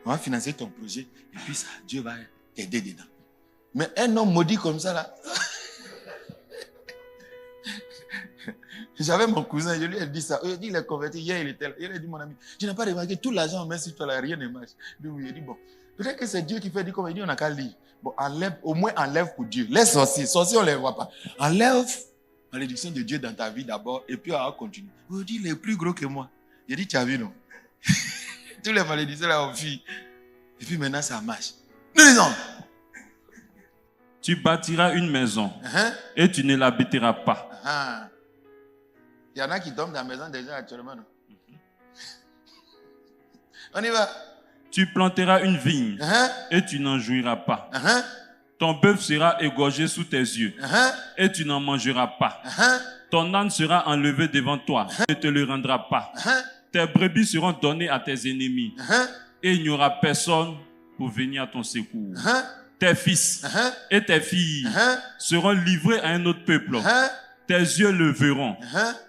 On va financer ton projet. Et puis ça, Dieu va t'aider dedans. Mais un homme maudit comme ça là. J'avais mon cousin, je lui ai dit ça. Il dit, il est converti. Hier, il était là. Il a dit, mon ami, tu n'as pas remarqué tout l'argent on met sur toi là, rien ne marche. Il dit, bon, peut-être que c'est Dieu qui fait. Il dit, comme il dit, on n'a qu'à lire. Bon, enlève, au moins enlève pour Dieu. Les sorciers, on ne les voit pas. Enlève la malédiction de Dieu dans ta vie d'abord, et puis on va continuer. Il dit, il est plus gros que moi. Il dit, tu as vu, non? Tous les malédictions là ont fui. Et puis maintenant, ça marche. Nous disons. Tu bâtiras une maison et tu ne l'habiteras pas. Il y en a qui tombent dans la maison déjà actuellement, non? On y va. Tu planteras une vigne et tu n'en jouiras pas. Ton bœuf sera égorgé sous tes yeux et tu n'en mangeras pas. Ton âne sera enlevé devant toi et ne te le rendra pas. Tes brebis seront données à tes ennemis et il n'y aura personne pour venir à ton secours. Tes fils et tes filles seront livrés à un autre peuple. Tes yeux le verront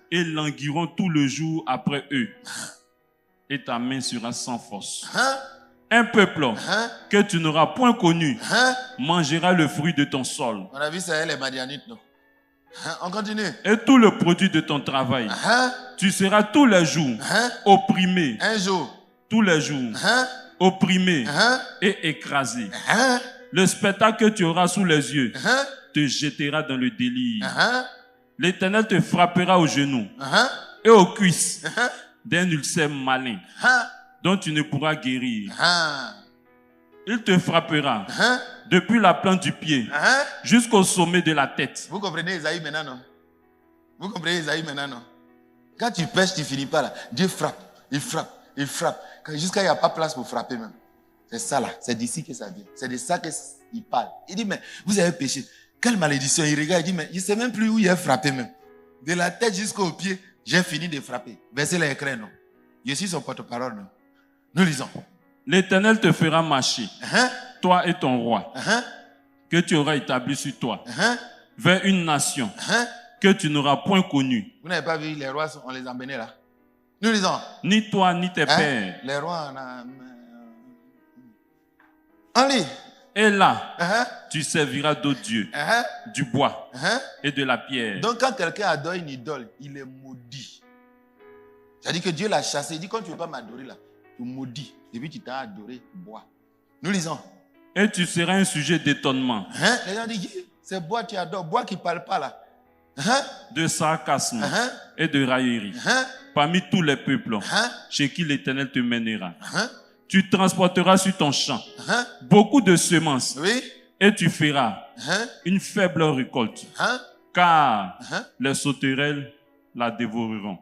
et languiront tout le jour après eux. Et ta main sera sans force. Un peuple que tu n'auras point connu mangera le fruit de ton sol. On a vu ça, les Madianites, non? On continue. Et tout le produit de ton travail. Tu seras tous les jours opprimé. Un jour. Tous les jours opprimé et écrasé. Le spectacle que tu auras sous les yeux te jettera dans le délire. L'Éternel te frappera aux genoux et aux cuisses d'un ulcère malin dont tu ne pourras guérir. Il te frappera depuis la plante du pied jusqu'au sommet de la tête. Vous comprenez Isaïe maintenant, non? Vous comprenez Isaïe maintenant, non? Quand tu pêches, tu ne finis pas là. Dieu frappe, il frappe, il frappe. Jusqu'à il n'y a pas place pour frapper même. C'est ça là, c'est d'ici que ça vient. C'est de ça qu'il parle. Il dit, mais vous avez péché. Quelle malédiction. Il regarde, il dit, mais il ne sait même plus où il a frappé même. De la tête jusqu'au pied, j'ai fini de frapper. Versez les écrins, non? Je suis son porte-parole, non? Nous lisons. L'Éternel te fera marcher, toi et ton roi, que tu auras établi sur toi, vers une nation que tu n'auras point connue. Vous n'avez pas vu les rois, on les emmenait là? Nous lisons. Ni toi, ni tes pères. Les rois, on lit. Et là, tu serviras d'autres dieux, du bois et de la pierre. Donc quand quelqu'un adore une idole, il est maudit. C'est-à-dire que Dieu l'a chassé. Il dit, quand tu ne veux pas m'adorer là, tu maudis. Et puis tu t'as adoré bois. Nous lisons. Et tu seras un sujet d'étonnement. Les gens disent, c'est bois tu adores. Bois qui ne parle pas là. De sarcasme et de raillerie. Parmi tous les peuples chez qui l'Éternel te mènera. Tu transporteras sur ton champ beaucoup de semences et tu feras une faible récolte car les sauterelles la dévoreront.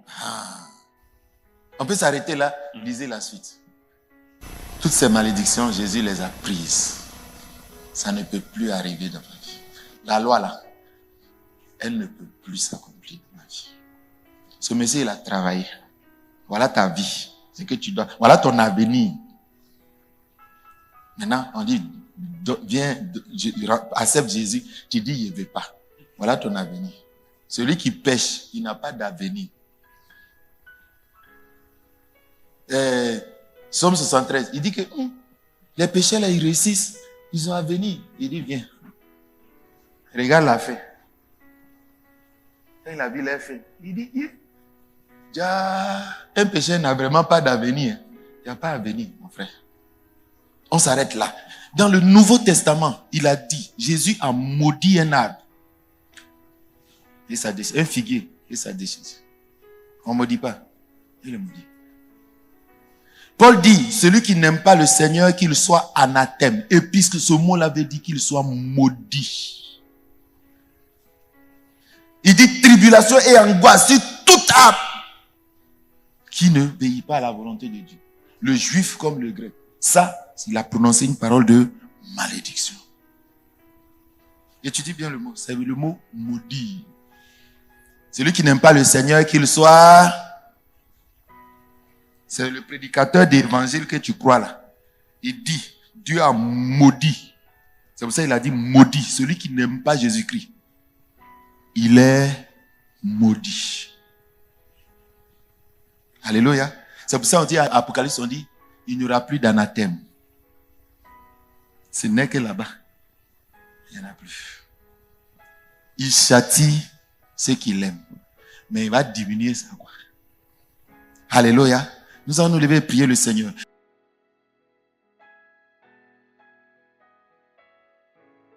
On peut s'arrêter là, lisez la suite. Toutes ces malédictions, Jésus les a prises. Ça ne peut plus arriver dans ma vie. La loi là, elle ne peut plus s'accomplir dans ma vie. Ce monsieur, il a travaillé. Voilà ta vie. C'est que tu dois. Voilà ton avenir. Maintenant, on dit, viens, accepte Jésus. Tu dis, je ne veux pas. Voilà ton avenir. Celui qui pêche, il n'a pas d'avenir. Somme 73, il dit que les pécheurs là, ils réussissent. Ils ont avenir. Il dit, viens. Regarde la fin. Quand il a vu les faits, il dit, un pécheur n'a vraiment pas d'avenir. Il n'y a pas d'avenir, mon frère. On s'arrête là. Dans le Nouveau Testament, il a dit, Jésus a maudit un arbre. Et ça déchire. Un figuier. Et ça déchire. On ne maudit pas. Il le maudit. Paul dit, celui qui n'aime pas le Seigneur, qu'il soit anathème. Et puisque ce mot-là veut dire qu'il soit maudit. Il dit tribulation et angoisse sur toute âme qui ne veille pas à la volonté de Dieu. Le juif comme le grec. Ça, il a prononcé une parole de malédiction. Et tu dis bien le mot, c'est le mot maudit. Celui qui n'aime pas le Seigneur, qu'il soit... C'est le prédicateur d'évangile que tu crois là. Il dit, Dieu a maudit. C'est pour ça qu'il a dit maudit. Celui qui n'aime pas Jésus-Christ, il est maudit. Alléluia. C'est pour ça qu'on dit à Apocalypse, on dit, il n'y aura plus d'anathème. Ce n'est que là-bas. Il n'y en a plus. Il châtie ceux qu'il aime. Mais il va diminuer sa gloire. Alléluia. Nous allons nous lever et prier le Seigneur.